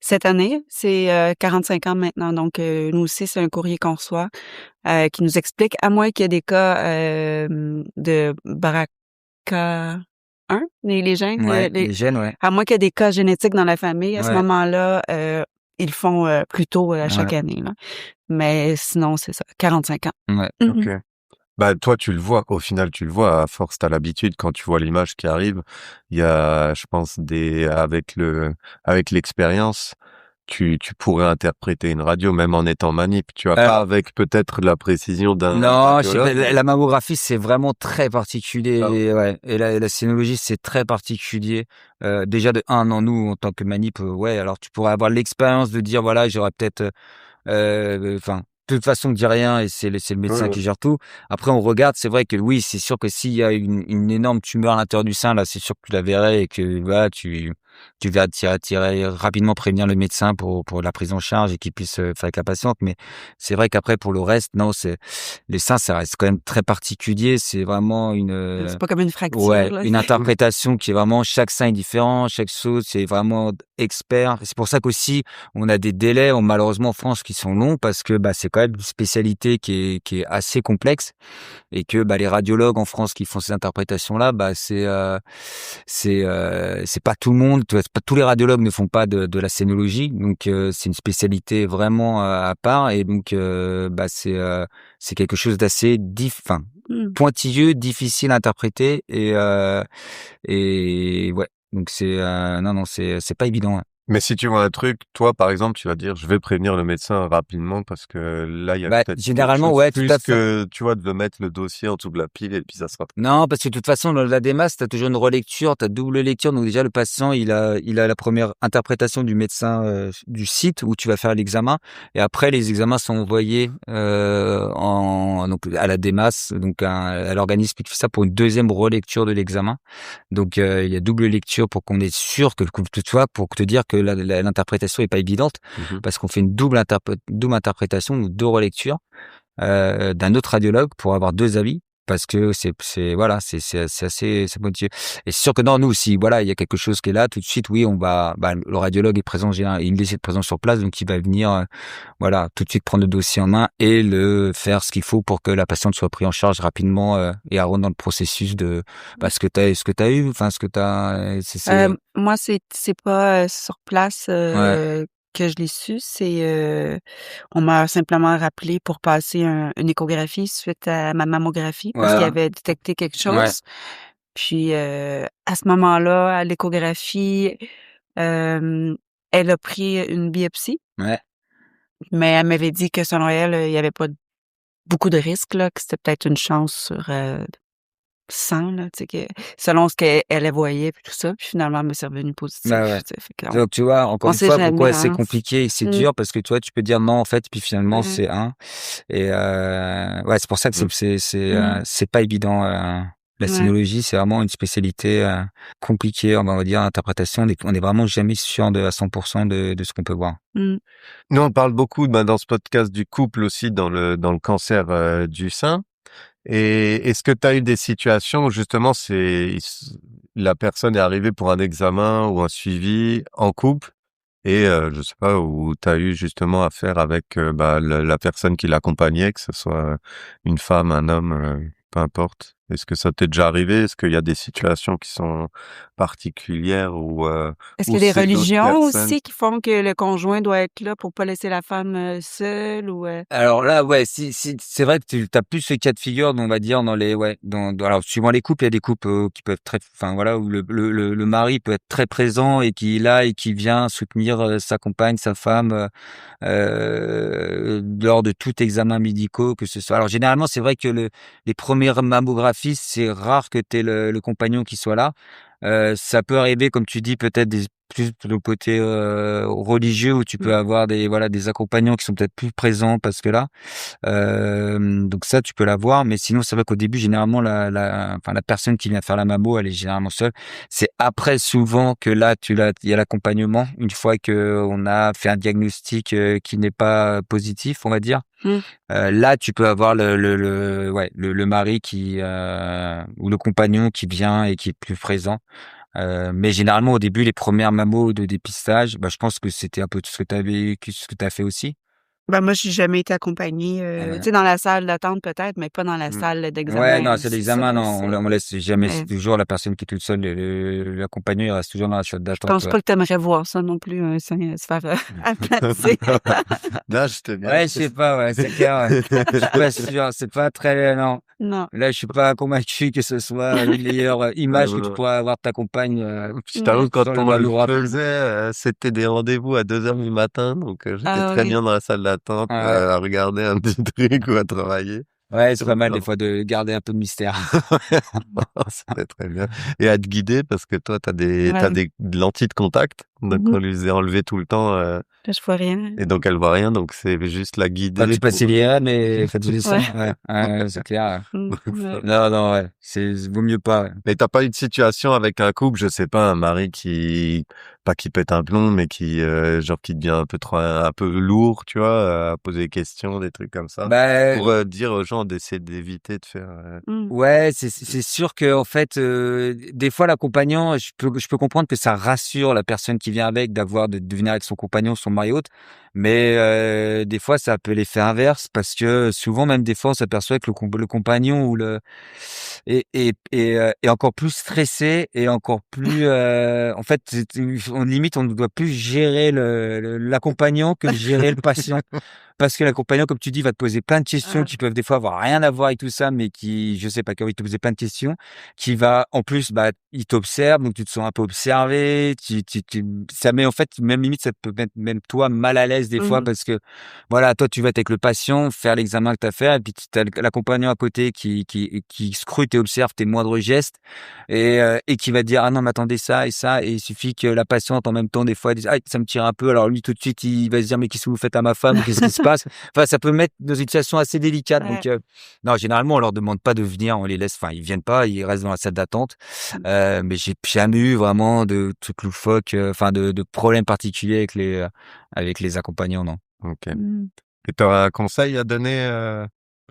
cette année. C'est, 45 ans maintenant, donc nous aussi, c'est un courrier qu'on reçoit, qui nous explique, à moins qu'il y ait des cas, de BRCA1, les gènes, Ouais, les gènes, ouais. à moins qu'il y ait des cas génétiques dans la famille, à ce Ouais, moment-là, ils le font, plus tôt, à ouais, chaque année, là. Mais sinon, c'est ça, 45 ans. ouais. Mmh. OK. Bah, toi, tu le vois, au final, tu le vois, à force, t'as l'habitude, quand tu vois l'image qui arrive, il y a, je pense, avec l'expérience, tu pourrais interpréter une radio, même en étant manip. Tu as pas Alors avec peut-être la précision d'un non, je sais pas, radiologue, la mais mammographie, c'est vraiment très particulier ah, et ouais et la sénologie, c'est très particulier. Déjà de 1 non, nous, en tant que manip, ouais, alors tu pourrais avoir l'expérience de dire: «Voilà, j'aurais peut-être, enfin, de toute façon, dis rien et c'est le ouais, médecin ouais. qui gère tout. Après, on regarde, c'est vrai que oui, c'est sûr que s'il y a une énorme tumeur à l'intérieur du sein, là, c'est sûr que tu la verrais et que voilà, tu vas t'irais rapidement prévenir le médecin pour la prise en charge et qu'il puisse, faire avec la patiente. Mais c'est vrai qu'après, pour le reste, non, les seins, ça reste quand même très particulier. C'est vraiment C'est pas comme une fracture, ouais, là. une interprétation qui est vraiment chaque sein est différent, chaque chose, c'est vraiment expert. C'est pour ça qu'aussi, on a des délais, malheureusement en France, qui sont longs parce que, c'est quand même une spécialité qui est assez complexe et que, les radiologues en France qui font ces interprétations-là, c'est pas tout le monde, tu vois, c'est pas tous les radiologues ne font pas de la scénologie, donc c'est une spécialité vraiment, à part et donc c'est quelque chose d'assez enfin, Mmh. pointilleux, difficile à interpréter et ouais, donc non, non, c'est pas évident, ouais. Mais si tu vois un truc, toi, par exemple, tu vas dire, je vais prévenir le médecin rapidement parce que là, il y a peut-être quelque Généralement, chose ouais, tout plus à fait. que, tu vois, de mettre le dossier en dessous de la pile et puis ça sera. Non, parce que de toute façon, dans la démas, tu as toujours une relecture, tu as double lecture. Donc déjà, le patient, il a la première interprétation du médecin du site où tu vas faire l'examen. Et après, les examens sont envoyés donc à la démas, donc à l'organisme qui fait ça pour une deuxième relecture de l'examen. Donc il y a double lecture pour qu'on est sûr que tu vois, pour te dire que l'interprétation est pas évidente, Mhm. parce qu'on fait une double interprétation, ou deux relectures d'un autre radiologue pour avoir deux avis. Parce que voilà, c'est assez, c'est motivé. Et c'est sûr que non, nous, si voilà, il y a quelque chose qui est là, tout de suite, oui, on va, le radiologue est présent, il est présent sur place, donc il va venir, voilà, tout de suite prendre le dossier en main et le faire ce qu'il faut pour que la patiente soit prise en charge rapidement et rentre dans le processus de, ce que t'as eu, enfin, ce que t'as, Moi, c'est pas, sur place, ouais, que je l'ai su, c'est, on m'a simplement rappelé pour passer une échographie suite à ma mammographie parce qu'il voilà, avait détecté quelque ouais, chose. Puis, à ce moment-là, à l'échographie, hem, elle a pris une biopsie, ouais. mais elle m'avait dit que selon elle, il y avait pas beaucoup de risques, là, que c'était peut-être une chance sur, 100 là, tu sais, que selon ce elle voyait puis tout ça, puis finalement, elle me c'est revenu positif, Ouais. tu sais, fait qu'on Donc tu vois, encore on une sait fois, jamais, pourquoi c'est hein. compliqué et c'est Mmh, dur parce que tu vois, tu peux dire non en fait, puis finalement ouais, c'est un et ouais, c'est pour ça que Mhm. mmh, c'est pas évident. La ouais, sinologie, c'est vraiment une spécialité compliquée, on va dire, l'interprétation. On est vraiment jamais sûr à 100% de ce qu'on peut voir. mmh, Nous, on parle beaucoup, dans ce podcast du couple aussi dans le cancer du sein. Et est-ce que tu as eu des situations où justement la personne est arrivée pour un examen ou un suivi en couple et je sais pas, où tu as eu justement affaire avec la personne qui l'accompagnait, que ce soit une femme, un homme, peu importe. Est-ce que ça t'est déjà arrivé? Est-ce qu'il y a des situations qui sont particulières Est-ce ou qu'il y a des c'est d'autres religions personnes? aussi qui font que le conjoint doit être là pour pas laisser la femme, seule ou Alors là, ouais, si c'est vrai que tu as plus ce cas de figure, on va dire dans les ouais, alors suivant les couples, il y a des couples, qui peuvent enfin voilà, où le mari peut être très présent et qui est là et qui vient soutenir, sa compagne, sa femme, lors de tout examen médicaux, que ce soit alors généralement, c'est vrai que les premières mammographies, c'est rare que tu aies le compagnon qui soit là. Ça peut arriver, comme tu dis, peut-être plus le côté religieux où tu peux mmh, avoir des accompagnants qui sont peut-être plus présents parce que là, donc ça tu peux l'avoir, mais sinon c'est vrai qu'au début généralement la personne qui vient faire la mammo, elle est généralement seule. C'est après souvent que là il y a l'accompagnement une fois que on a fait un diagnostic qui n'est pas positif, on va dire. mmh. Là tu peux avoir le mari qui ou le compagnon qui vient et qui est plus présent. Mais généralement, au début, les premières mammos de dépistage, je pense que c'était un peu tout ce que tu as fait aussi? Ben, moi, j'ai jamais été accompagnée, tu sais, dans la salle d'attente peut-être, mais pas dans la Mmh. salle Ouais, d'examen, non, c'est c'est ça, l'examen, non, on laisse jamais, c'est mais toujours la personne qui est toute seule, l'accompagnant, il reste toujours dans la salle je d'attente, pense ouais. pas que tu aimerais voir ça non plus, un sein, se faire, aplatir. Non, j'étais bien. Ouais, je sais pas, ouais, c'est clair, ouais. Je suis pas sûr, c'est pas très non. Non. Là, je suis pas convaincu que ce soit la meilleure Ouais, image que tu ouais. pourrais avoir de ta compagne, Je Ouais. t'avoue, sur quand le on le mammographie. faisait, c'était des rendez-vous à 2 heures du matin, donc j'étais Ah très OK. bien dans la salle d'attente, Ouais. à regarder un petit truc ou à travailler. Ouais, c'est Sur le pas mal des plan. fois de garder un peu de mystère. C'était très bien et à te guider parce que toi, t'as Ouais. des lentilles de contact, donc Mmh. on lui faisait enlever tout le temps, Là, je vois rien. et donc elle voit rien, donc c'est juste la Quand guider tu passes pour, l'IRM et faites les ça, Ouais. ouais, ouais, c'est clair. Mmh, donc ouais. ça. Non, non, ouais, vaut mieux pas, ouais. Mais t'as pas eu de situation avec un couple, je sais pas, un mari pas qui pète un plomb, mais genre qui devient un peu lourd, tu vois, à poser des questions, des trucs comme ça, Bah, pour dire aux gens d'essayer d'éviter de faire. Mmh. ouais, c'est sûr que en fait, des fois l'accompagnant, je peux comprendre que ça rassure la personne qui vient avec de venir avec son compagnon, son mari ou autre, mais des fois ça peut l'effet inverse parce que souvent même des fois on s'aperçoit que le compagnon ou le est encore plus stressé et encore plus, en fait, on limite on ne doit plus gérer l'accompagnant que gérer le patient. Parce que l'accompagnant, comme tu dis, va te poser plein de questions Ah. qui peuvent des fois avoir rien à voir avec tout ça, mais qui, je sais pas, qui a envie de te poser plein de questions, qui va, en plus, il t'observe, donc tu te sens un peu observé, ça met, en fait, même limite, ça peut mettre même toi mal à l'aise des fois Mmh. parce que, voilà, toi, tu vas être avec le patient, faire l'examen que tu as fait, et puis tu as l'accompagnant à côté qui scrute et observe tes moindres gestes et qui va te dire, ah non, mais attendez ça et ça, et il suffit que la patiente, en même temps, des fois, dise, ah, ça me tire un peu, alors lui, tout de suite, il va se dire, mais qu'est-ce que vous faites à ma femme? Qu'est-ce qui se passe? Enfin, ça peut mettre dans une situation assez délicate. Ouais. Donc, non, généralement, on leur demande pas de venir, on les laisse, enfin, ils viennent pas, ils restent dans la salle d'attente. Mais j'ai jamais eu vraiment de trucs loufoques, enfin, de problèmes particuliers avec les accompagnants, non. OK. Mmh. Et tu aurais un conseil à donner,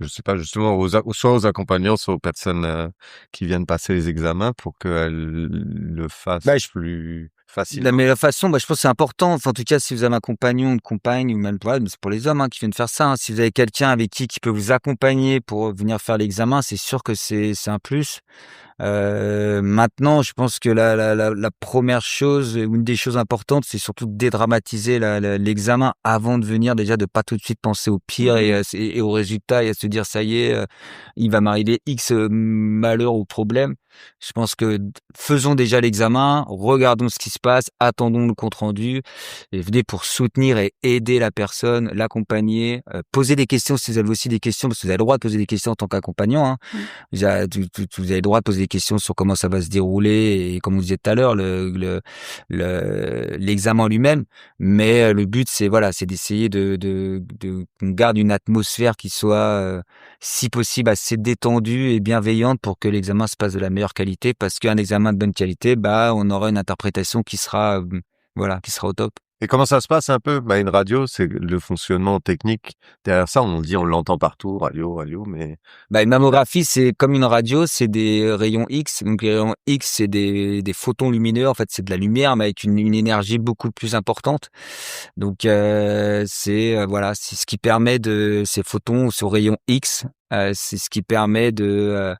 je sais pas, justement soit aux accompagnants, soit aux personnes, qui viennent passer les examens pour qu'elles le fassent Bah, plus la facilement? meilleure façon, je pense que c'est important. Enfin, en tout cas, si vous avez un compagnon, une compagne, ou même ouais, mais c'est pour les hommes qui viennent faire ça. Si vous avez quelqu'un avec qui peut vous accompagner pour venir faire l'examen, c'est sûr que c'est un plus. Maintenant, je pense que la 1re chose, ou une des choses importantes, c'est surtout de dédramatiser l'examen avant de venir, déjà de pas tout de suite penser au pire Mmh. et au résultat et à se dire: «Ça y est, il va m'arriver X, malheur ou problème». Je pense que faisons déjà l'examen, regardons ce qui se passe, attendons le compte rendu et venez pour soutenir et aider la personne, l'accompagner, poser des questions si vous avez aussi des questions, parce que vous avez le droit de poser des questions en tant qu'accompagnant, hein. Mmh. Vous avez le droit de poser des questions sur comment ça va se dérouler et comme vous disiez tout à l'heure, l'examen en lui-même. Mais le but, c'est voilà, c'est d'essayer de qu'on garde une atmosphère qui soit, si possible, assez détendue et bienveillante pour que l'examen se passe de la meilleure qualité. Parce qu'un examen de bonne qualité, on aura une interprétation qui sera, voilà, qui sera au top. Et comment ça se passe un peu? Bah, une radio, c'est le fonctionnement technique derrière ça. On dit, on l'entend partout, radio, mais Bah, une mammographie, c'est comme une radio, c'est des rayons X. Donc les rayons X, c'est des photons lumineux. En fait, c'est de la lumière, mais avec une énergie beaucoup plus importante. Donc voilà, c'est ce qui permet de ces photons, ce rayon X, c'est ce qui permet de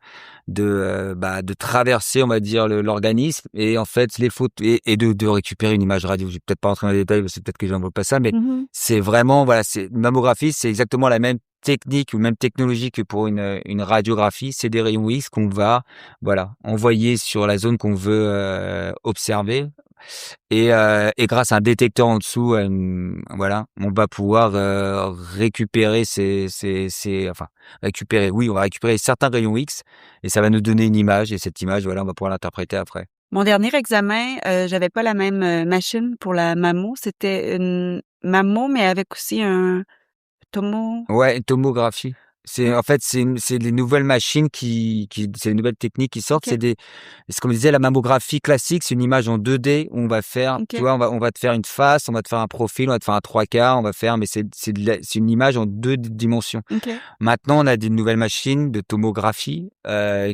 traverser, on va dire, l'organisme et en fait les photos et de récupérer une image radio. Je vais peut-être pas rentrer dans les détails, parce que peut-être que j'en veux pas ça, mais Mmh. c'est vraiment voilà, c'est une mammographie, c'est exactement la même technique ou même technologie que pour une radiographie. C'est des rayons X qu'on va voilà envoyer sur la zone qu'on veut observer et grâce à un détecteur en dessous, voilà, on va pouvoir récupérer enfin récupérer. Oui, on va récupérer certains rayons X et ça va nous donner une image et cette image, voilà, on va pouvoir l'interpréter après. Mon dernier examen, j'avais pas la même, machine pour la mammo. C'était une mammo, mais avec aussi un tomo Ouais, une tomographie. C'est en fait, c'est des nouvelles machines qui c'est des nouvelles techniques qui sortent. OK, C'est comme je disais, la mammographie classique, c'est une image en 2D où on va faire, tu OK, vois, on va te faire une face, on va te faire un profil, on va te faire un trois quarts, on va faire, mais c'est une image en 2 dimensions. OK. Maintenant, on a des nouvelles machines de tomographie,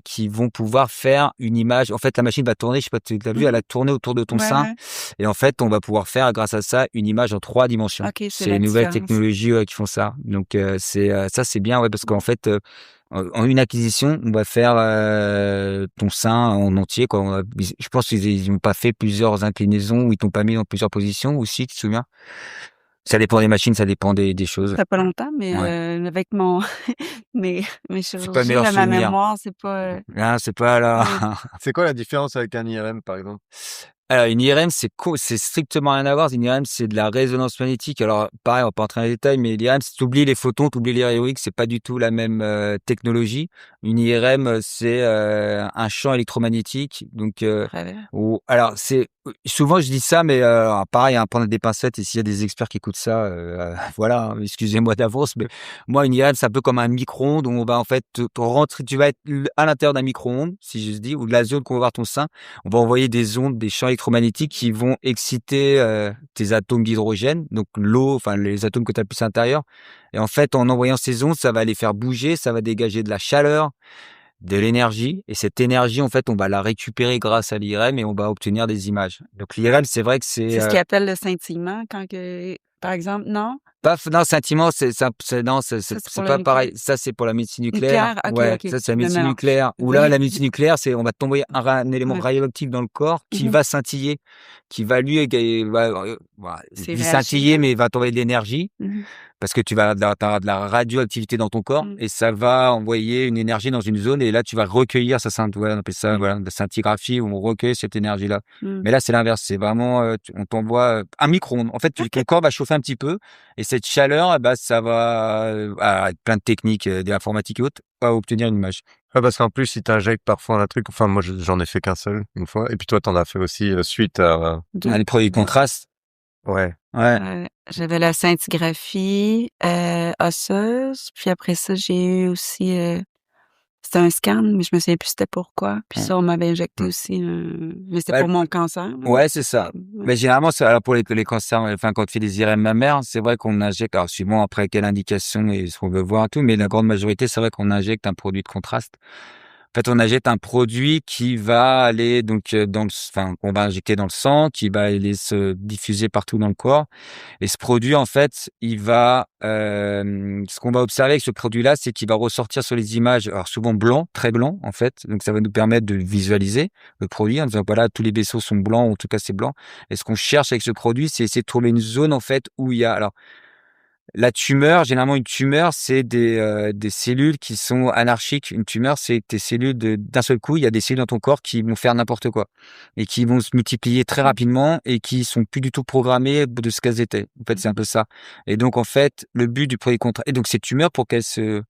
qui vont pouvoir faire une image. En fait, la machine va tourner, je sais pas si tu as vu, elle Mmh. a tourné autour de ton Ouais, sein ouais. et en fait, on va pouvoir faire grâce à ça une image en 3 dimensions. OK, c'est C'est la une nouvelle différence. technologie, qui font ça. Donc ça, c'est bien, ouais, parce qu'en fait, en une acquisition, on va faire, ton sein en entier, quoi. Je pense qu'ils ont pas fait plusieurs inclinaisons ou ils t'ont pas mis dans plusieurs positions aussi, tu te souviens? Ça dépend des machines, ça dépend des choses. Ça fait pas longtemps, mais Ouais. avec mon mes C'est pas le chirurgies, meilleur là, ma souvenir. mémoire, c'est pas, Ah, c'est pas là. ouais. c'est quoi la différence avec un IRM, par exemple? Alors une IRM, c'est strictement rien à voir. Une IRM, c'est de la résonance magnétique. Alors pareil, on va pas entrer dans les détails, mais l'IRM, si tu oublies les photons, tu oublies les rayons X, c'est pas du tout la même technologie. Une IRM, c'est un champ électromagnétique. Donc Travers. alors c'est souvent je dis ça, mais alors, pareil, hein, prendre des pincettes. Et s'il y a des experts qui écoutent ça, voilà, hein, excusez-moi d'avance, mais moi une IRM, c'est un peu comme un micro-ondes où on va en fait te rentrer, tu vas être à l'intérieur d'un micro-ondes, si je dis, ou de la zone qu'on va voir ton sein. On va envoyer des ondes, des champs électromagnétiques qui vont exciter tes atomes d'hydrogène, donc l'eau, enfin les atomes que tu as plus à l'intérieur. Et en fait, en envoyant ces ondes, ça va les faire bouger, ça va dégager de la chaleur, de l'énergie. Et cette énergie, en fait, on va la récupérer grâce à l'IRM et on va obtenir des images. Donc l'IRM, c'est vrai que c'est C'est ce qu'ils appellent le scintillement quand que par exemple, non? non, sentiment, non, Ça, c'est c'est pour le pas pareil. Ça, c'est pour la médecine nucléaire. nucléaire? OK, Ouais, OK. ça, c'est la Le médecine mélange. nucléaire. Ou là, la médecine nucléaire, c'est on va t'envoyer un élément Ouais. radioactif dans le corps qui Mmh. va scintiller, qui va lui, va, voilà, C'est il réagir, scintiller, là. mais il va t'envoyer de l'énergie Mmh. parce que tu vas avoir de la radioactivité dans ton corps Mmh. et ça va envoyer une énergie dans une zone et là, tu vas recueillir on appelle ça, Mmh. voilà, de scintigraphie où on recueille cette énergie-là. Mmh. Mais là, c'est l'inverse. C'est vraiment, on t'envoie un micro-ondes. En fait, ton OK. corps va chauffer un petit peu et cette chaleur, eh ben, ça va, avec plein de techniques, d'informatique et autres, va obtenir une image. Ouais, parce qu'en plus, ils t'injectent parfois un truc. Enfin, moi, j'en ai fait qu'un seul, une fois. Et puis toi, t'en as fait aussi suite à... Ah, 2. les produits de contraste. Ouais. Ouais. J'avais la scintigraphie, osseuse, puis après ça, j'ai eu aussi, c'était un scan, mais je me souviens plus c'était pourquoi. Puis Mmh. ça, on m'avait injecté Mmh. aussi mais c'était Bah, pour mon cancer, là. ouais, c'est ça. Ouais. Mais généralement, c'est alors pour les cancers, enfin, quand on fait des IRM mammaires, c'est vrai qu'on injecte, alors suivant après quelle indication et ce qu'on veut voir et tout, mais la grande majorité, c'est vrai qu'on injecte un produit de contraste. En fait, on injecte un produit qui va aller donc enfin, qu'on va injecter dans le sang, qui va aller se diffuser partout dans le corps. Et ce produit, en fait, il va, ce qu'on va observer avec ce produit-là, c'est qu'il va ressortir sur les images, alors souvent blanc, très blanc, en fait. Donc, ça va nous permettre de visualiser le produit en disant, voilà, tous les vaisseaux sont blancs, ou en tout cas, c'est blanc. Et ce qu'on cherche avec ce produit, c'est essayer de trouver une zone, en fait, où il y a, alors, la tumeur, généralement, une tumeur, c'est des cellules qui sont anarchiques. Une tumeur, c'est tes cellules d'un seul coup, il y a des cellules dans ton corps qui vont faire n'importe quoi et qui vont se multiplier très rapidement et qui sont plus du tout programmées de ce qu'elles étaient. En fait, c'est un peu ça. Et donc, en fait, le but du premier contrat, et donc ces tumeurs, pour qu'elles se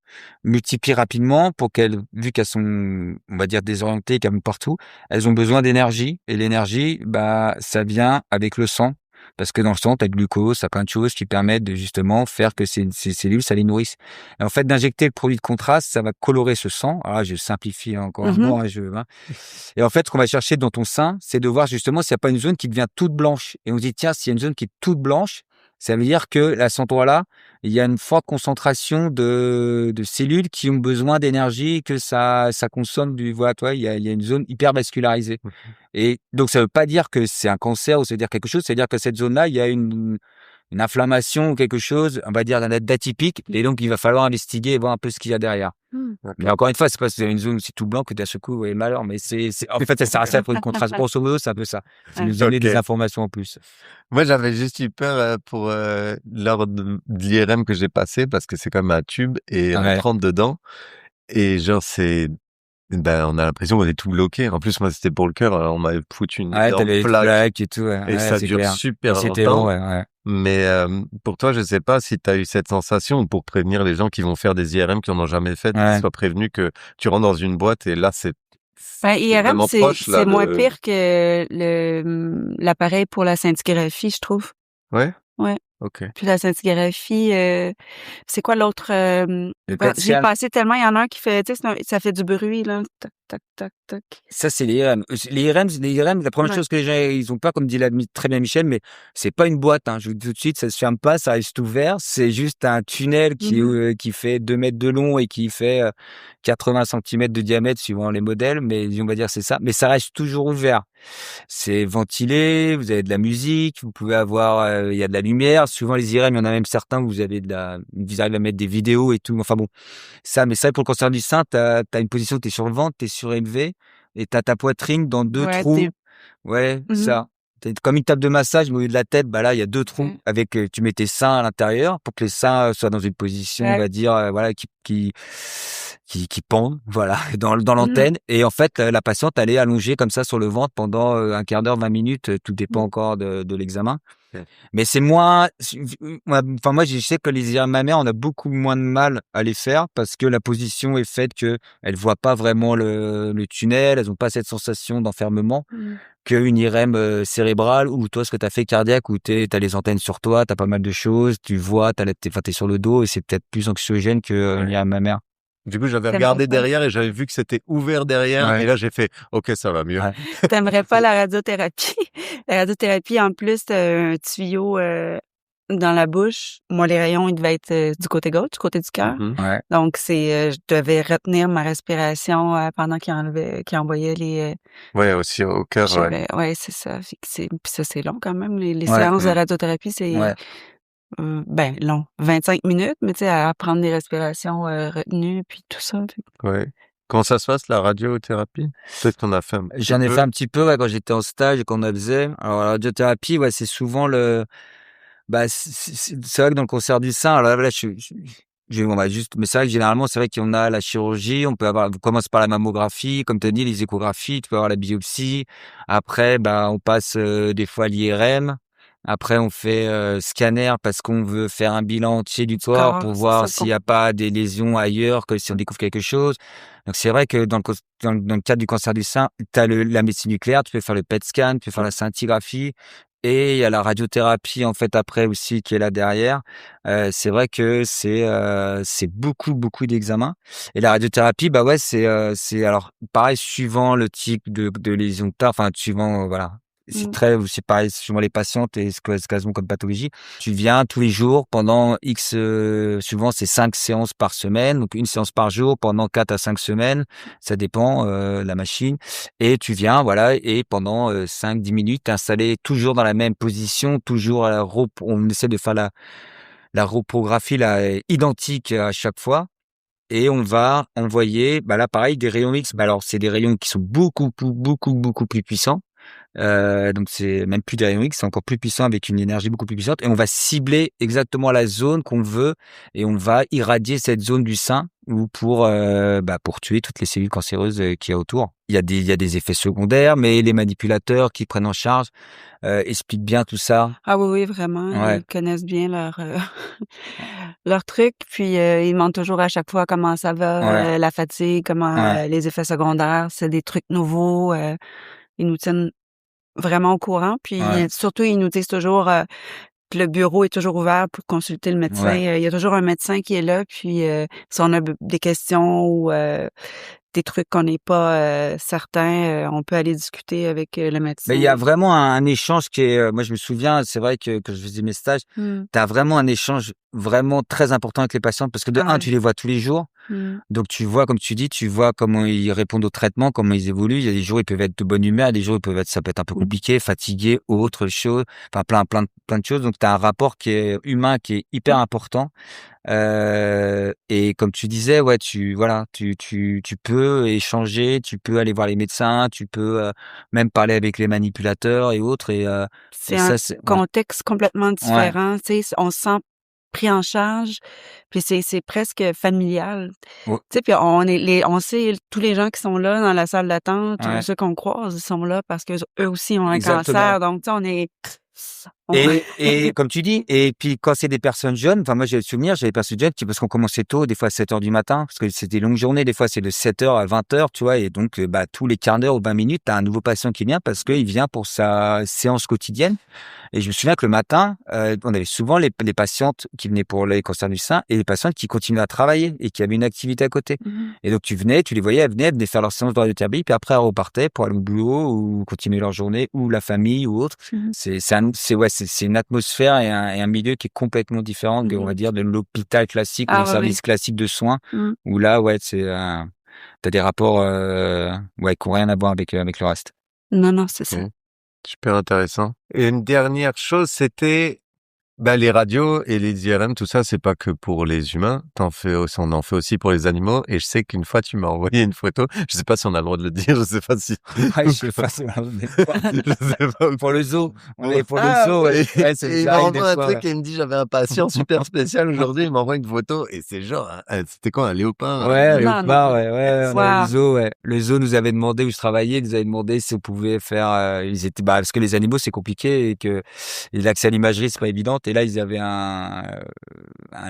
multiplient rapidement, pour qu'elles, vu qu'elles sont, on va dire, désorientées, qu'elles vont partout, elles ont besoin d'énergie. Et l'énergie, bah, ça vient avec le sang. parce que dans le sang, t'as le glucose, t'as plein de choses qui permettent de justement faire que ces cellules, ça les nourrisse. Et en fait, d'injecter le produit de contraste, ça va colorer ce sang. Alors là, je simplifie encore un peu, hein. Et en fait, ce qu'on va chercher dans ton sein, c'est de voir justement s'il n'y a pas une zone qui devient toute blanche. Et on se dit, tiens, s'il y a une zone qui est toute blanche, ça veut dire que à cet endroit-là, il y a une forte concentration de cellules qui ont besoin d'énergie, que ça consomme voilà, toi, il y a une zone hyper vascularisée. Et donc, ça veut pas dire que c'est un cancer ou ça veut dire quelque chose, c'est dire que cette zone-là, il y a une inflammation ou quelque chose, on va dire, d'atypique. Et donc, il va falloir investiguer et voir un peu ce qu'il y a derrière. Mais encore une fois, c'est pas parce que vous avez une zone où c'est tout blanc que d'un seul coup, vous voyez malheur. Mais en fait, ça sert à ça pour une contraste. Grosso modo, c'est un peu ça. C'est nous donner des informations en plus. Moi, j'avais juste eu peur pour lors de l'IRM que j'ai passé parce que c'est comme un tube et on rentre dedans et genre on a l'impression qu'on est tout bloqué. En plus, moi, c'était pour le cœur. On m'avait foutu une énorme plaque et tout. et ça dure clair. super C'était longtemps. long, Mais pour toi, je sais pas si tu as eu cette sensation pour prévenir les gens qui vont faire des IRM qui en ont jamais fait, qu'ils soient prévenus que tu rentres dans une boîte et là, IRM, vraiment proche, là, c'est moins pire que l'appareil pour la scintigraphie, je trouve. Ouais? Ouais. OK. Puis la scintigraphie, c'est quoi l'autre? Le PET J'ai scan. passé tellement, il y en a un qui fait, tu sais, ça fait du bruit, là. Tac, tac, tac, tac. Ça, c'est les IRM. Les IRM, la première chose que les gens, ils ont pas, comme dit très bien Michel, mais c'est pas une boîte, hein. Je vous dis tout de suite, ça se ferme pas, ça reste ouvert. C'est juste un tunnel qui fait 2 mètres de long et qui fait 80 centimètres de diamètre suivant les modèles. Mais on va dire c'est ça. Mais ça reste toujours ouvert. C'est ventilé, vous avez de la musique, vous pouvez avoir, il y a de la lumière. Souvent, les IRM, il y en a même certains où vous arrivez à mettre des vidéos et tout. Enfin bon, mais ça, pour le cancer du sein, t'as une position, t'es sur le ventre, t'es surélevé et t'as ta poitrine dans 2 trous. Ouais, ça. C'est comme une table de massage, mais au lieu de la tête, bah là, il y a 2 trous avec, tu mets tes seins à l'intérieur pour que les seins soient dans une position, on va dire, voilà, qui pendent, voilà, dans l'antenne. Et en fait, la patiente, elle est allongée comme ça sur le ventre pendant un quart d'heure, 20 minutes, tout dépend encore de l'examen. Mais c'est moins, enfin, moi, je sais que les IRM mammaires, on a beaucoup moins de mal à les faire parce que la position est faite que elles voient pas vraiment le tunnel, elles ont pas cette sensation d'enfermement qu'une IRM cérébrale ou toi, ce que tu as fait cardiaque où t'as les antennes sur toi, t'as pas mal de choses, tu vois, t'es sur le dos et c'est peut-être plus anxiogène qu'une IRM mammaire. Du coup, j'avais regardé derrière et j'avais vu que c'était ouvert derrière et là, j'ai fait OK, ça va mieux. T'aimerais pas la radiothérapie? La radiothérapie, en plus, t'as un tuyau dans la bouche. Moi, les rayons, ils devaient être du côté gauche, du côté du cœur. Donc, je devais retenir ma respiration pendant qu'il envoyait les... Ouais, aussi au cœur. Ouais, c'est ça. Puis ça, c'est long quand même. Les séances de radiothérapie, c'est long. 25 minutes, mais tu sais, à prendre des respirations retenues, puis tout ça. Ouais. Comment ça se passe, la radiothérapie? Peut-être qu'on a fait un petit J'en ai fait un petit peu quand j'étais en stage et qu'on en faisait. Alors, la radiothérapie, c'est souvent c'est vrai que dans le cancer du sein, alors là, on va juste, mais c'est vrai que généralement, c'est vrai qu'on a la chirurgie, on commence par la mammographie, comme tu as dit, les échographies, tu peux avoir la biopsie. Après, on passe des fois à l'IRM. Après, on fait scanner parce qu'on veut faire un bilan entier du corps pour voir s'il n'y a pas des lésions ailleurs, que si on découvre quelque chose. Donc, c'est vrai que dans le cadre du cancer du sein, tu as la médecine nucléaire, tu peux faire le PET scan, tu peux faire la scintigraphie. Et il y a la radiothérapie, en fait, après aussi, qui est là derrière. C'est vrai que c'est beaucoup, beaucoup d'examens. Et la radiothérapie, c'est alors, pareil, suivant le type de lésion que t'as, enfin, suivant, voilà. C'est pareil, suivant les patientes et ce qu'elles ont comme pathologie. Tu viens tous les jours pendant X, souvent c'est 5 séances par semaine, donc une séance par jour pendant 4 à 5 semaines. Ça dépend, la machine. Et tu viens, voilà, et pendant 5-10 minutes, t'es installé toujours dans la même position, toujours on essaie de faire la reprographie là, identique à chaque fois. Et on va envoyer, là pareil, des rayons X. Alors c'est des rayons qui sont beaucoup, beaucoup, beaucoup plus puissants. Donc c'est même plus des rayons X, c'est encore plus puissant avec une énergie beaucoup plus puissante et on va cibler exactement la zone qu'on veut et on va irradier cette zone du sein ou pour tuer toutes les cellules cancéreuses qu'il y a autour. Il y a des effets secondaires, mais les manipulateurs qui prennent en charge expliquent bien tout ça. Ah oui, vraiment, ils connaissent bien leur truc, puis ils demandent toujours à chaque fois comment ça va, la fatigue, comment les effets secondaires, c'est des trucs nouveaux, ils nous tiennent vraiment au courant. Puis Ouais. surtout, ils nous disent toujours que le bureau est toujours ouvert pour consulter le médecin. Ouais. Il y a toujours un médecin qui est là. Puis si on a des questions ou des trucs qu'on n'est pas certain, on peut aller discuter avec le Mais il médecin. y a vraiment un échange qui est, moi je me souviens, c'est vrai que quand je faisais mes stages, Mm. tu as vraiment un échange vraiment très important avec les patients parce que de Ah un, ouais. tu les vois tous les jours. Mm. Donc tu vois, comme tu dis, tu vois comment ils répondent au traitement, comment ils évoluent. Il y a des jours, ils peuvent être de bonne humeur, des jours, ça peut être un peu Mm. compliqué, fatigué, autre chose, enfin plein de choses. Donc tu as un rapport qui est humain, qui est hyper important. Et comme tu disais, ouais, tu peux échanger, tu peux aller voir les médecins, tu peux même parler avec les manipulateurs et autres. C'est Et un ça, c'est ouais, contexte complètement ouais, différent, tu sais, on se sent pris en charge, puis c'est presque familial. ouais, Tu sais, puis on sait tous les gens qui sont là dans la salle d'attente ou ouais, ceux qu'on croise, ils sont là parce qu'eux aussi ont un exactement. cancer, donc tu sais, on Et comme tu dis, et puis quand c'est des personnes jeunes, enfin moi j'ai le souvenir, j'avais des personnes jeunes parce qu'on commençait tôt, des fois à 7 heures du matin, parce que c'était des longues journées, des fois c'est de 7 heures à 20 heures, tu vois, et donc bah tous les quarts d'heure ou 20 minutes, t'as un nouveau patient qui vient parce qu'il vient pour sa séance quotidienne. Et je me souviens que le matin, on avait souvent les patientes qui venaient pour les cancers du sein et les patientes qui continuaient à travailler et qui avaient une activité à côté. Mmh. Et donc tu venais, tu les voyais, elles venaient faire leur séance de radiothérapie, puis après elles repartaient pour aller au boulot ou continuer leur journée ou la famille ou autre. Mmh. C'est une atmosphère et un milieu qui est complètement différent on Mmh. va dire de l'hôpital classique ou Ah d'un ouais, ouais. service classique de soins Mmh. où là ouais t'as des rapports ouais qui ont rien à voir avec le reste. Non, non, c'est ça. Ok. Super intéressant. Et une dernière chose, c'était les radios et les IRM, tout ça, c'est pas que pour les humains. On en fait aussi pour les animaux. Et je sais qu'une fois, tu m'as envoyé une photo. Je sais pas si on a le droit de le dire. Je sais pas si. Ouais, je sais pas, Je sais pas. pour le zoo. On est pour le Ah zoo, ouais. Et, Ouais, et il ça arrive des m'envoie un fois, ouais. truc et il me dit j'avais un patient super spécial aujourd'hui. Il m'envoie une photo et c'est genre, c'était quoi, un léopard? Ouais, Non, non. léopard, ouais, ouais, on avait le Wow. zoo, ouais. Le zoo nous avait demandé où je travaillais, ils nous avaient demandé si on pouvait faire, parce que les animaux c'est compliqué et que et l'accès à l'imagerie c'est pas évident. Et là ils avaient un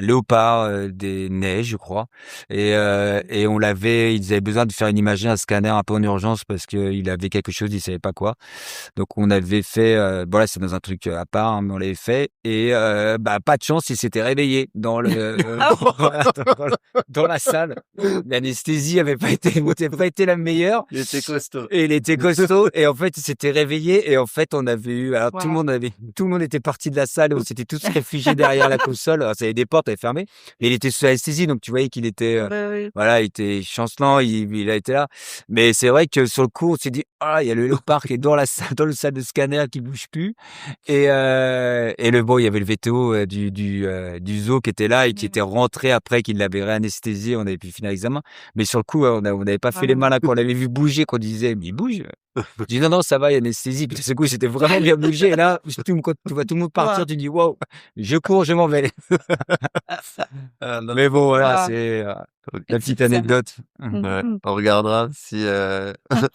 léopard des neiges, je crois. Et ils avaient besoin de faire une imagerie, un scanner un peu en urgence parce qu'il avait quelque chose, ils savaient pas quoi. Donc on avait fait, bon là c'est dans un truc à part, hein, mais on l'avait fait et pas de chance, il s'était réveillé dans la salle. L'anesthésie avait pas été la meilleure. Il était costaud. Et il était costaud et en fait il s'était réveillé et en fait on avait eu alors Wow. tout le monde était parti de la salle et on s'était tous réfugiés derrière la console. Alors ça avait des portes, elle fermées. Mais il était sous anesthésie donc tu voyais qu'il était Ouais, ouais. voilà, il était chancelant, il a été là. Mais c'est vrai que sur le coup on s'est dit ah il y a le léopard qui est dans la salle dans le salle de scanner qui bouge plus et il y avait le VTO du zoo qui était là et qui était rentré après qu'il l'avait réanesthésié, on avait pu finir l'examen. Mais sur le coup, on n'avait pas fait les Wow. malins quand on l'avait vu bouger, qu'on disait, mais il bouge. Je dis, non, non, ça va, il y a anesthésie. Puis, de ce coup, c'était vraiment bien bougé. Et là, quand tu vois tout le monde partir, Wow. tu dis, wow, je cours, je m'en vais. Non. Mais bon, voilà, Wow. c'est Ok. la petite Exceptionnel. anecdote. Ouais, Mhm. on regardera si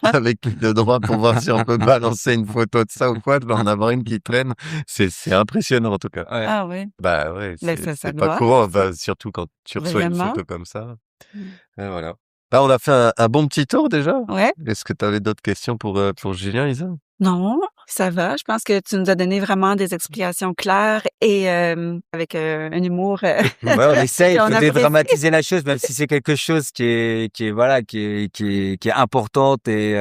avec le droit pour voir si on peut balancer une photo de ça ou quoi, de en avoir une qui traîne. C'est impressionnant en tout cas. Ouais. Ah ouais. Bah ouais, Mais c'est ça pas doit, courant, surtout quand tu reçois une vraiment. photo comme ça. Mmh. Et voilà. Bah, on a fait un bon petit tour déjà. Ouais. Est-ce que tu avais d'autres questions pour Julien, Isa? Non, ça va. Je pense que tu nous as donné vraiment des explications claires et avec un humour Ouais, on essaye, il qu'on faut apprécie. dédramatiser la chose, même si c'est quelque chose qui est importante et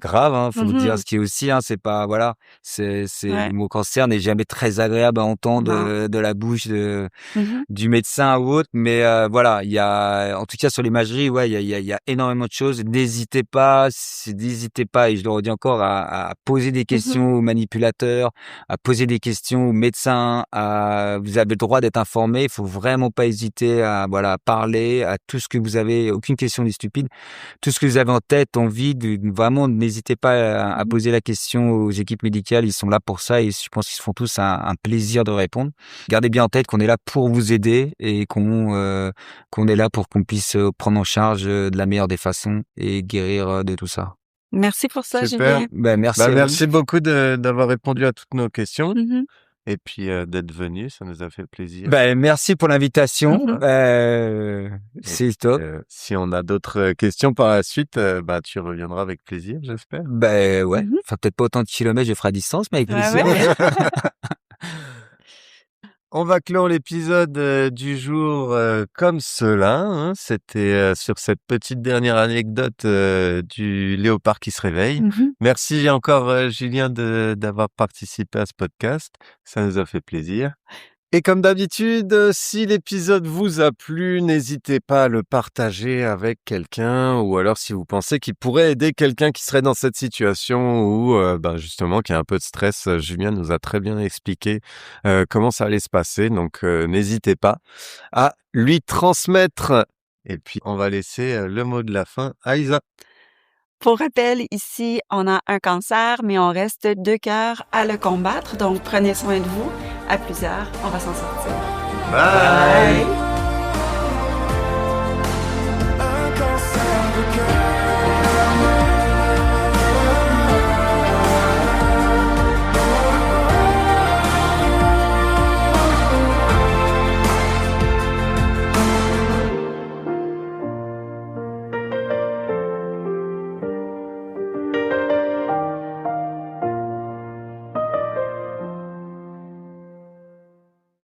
grave, hein. Faut dire Mhm. ce qui est aussi, hein. C'est pas, voilà, Ouais. le mot cancer n'est jamais très agréable à entendre Non. de la bouche Mhm. du médecin ou autre, mais voilà, il y a, en tout cas sur l'imagerie, ouais, il y a énormément de choses. N'hésitez pas, et je le redis encore, à poser des Mhm. questions aux manipulateurs, à poser des questions aux médecins. Vous avez le droit d'être informé. Il faut vraiment pas hésiter à voilà à parler à tout ce que vous avez. Aucune question n'est stupide. Tout ce que vous avez en tête, envie, vraiment, n'hésitez pas à Mhm. poser la question aux équipes médicales. Ils sont là pour ça et je pense qu'ils se font tous un plaisir de répondre. Gardez bien en tête qu'on est là pour vous aider et qu'on est là pour qu'on puisse prendre en charge de la meilleure des façons et guérir de tout ça. Merci pour ça, Super. Julien. Ben, merci à vous. Merci beaucoup d'avoir répondu à toutes nos questions. Mhm. et puis d'être venu. Ça nous a fait plaisir. Ben, merci pour l'invitation. C'est top. Si on a d'autres questions par la suite, bah, tu reviendras avec plaisir, j'espère. Ben ouais, Mhm. enfin peut-être pas autant de kilomètres, je ferai à distance, mais avec Ouais, plaisir. ouais. On va clore l'épisode du jour comme cela. Hein. C'était sur cette petite dernière anecdote du léopard qui se réveille. Mhm. Merci encore Julien d'avoir participé à ce podcast. Ça nous a fait plaisir. Et comme d'habitude, si l'épisode vous a plu, n'hésitez pas à le partager avec quelqu'un, ou alors si vous pensez qu'il pourrait aider quelqu'un qui serait dans cette situation ou justement qui a un peu de stress. Julien nous a très bien expliqué comment ça allait se passer, donc n'hésitez pas à lui transmettre. Et puis on va laisser le mot de la fin à Isa. Pour rappel, ici, on a un cancer, mais on reste 2 cœurs à le combattre. Donc, prenez soin de vous. À plusieurs, on va s'en sortir. Bye. Bye.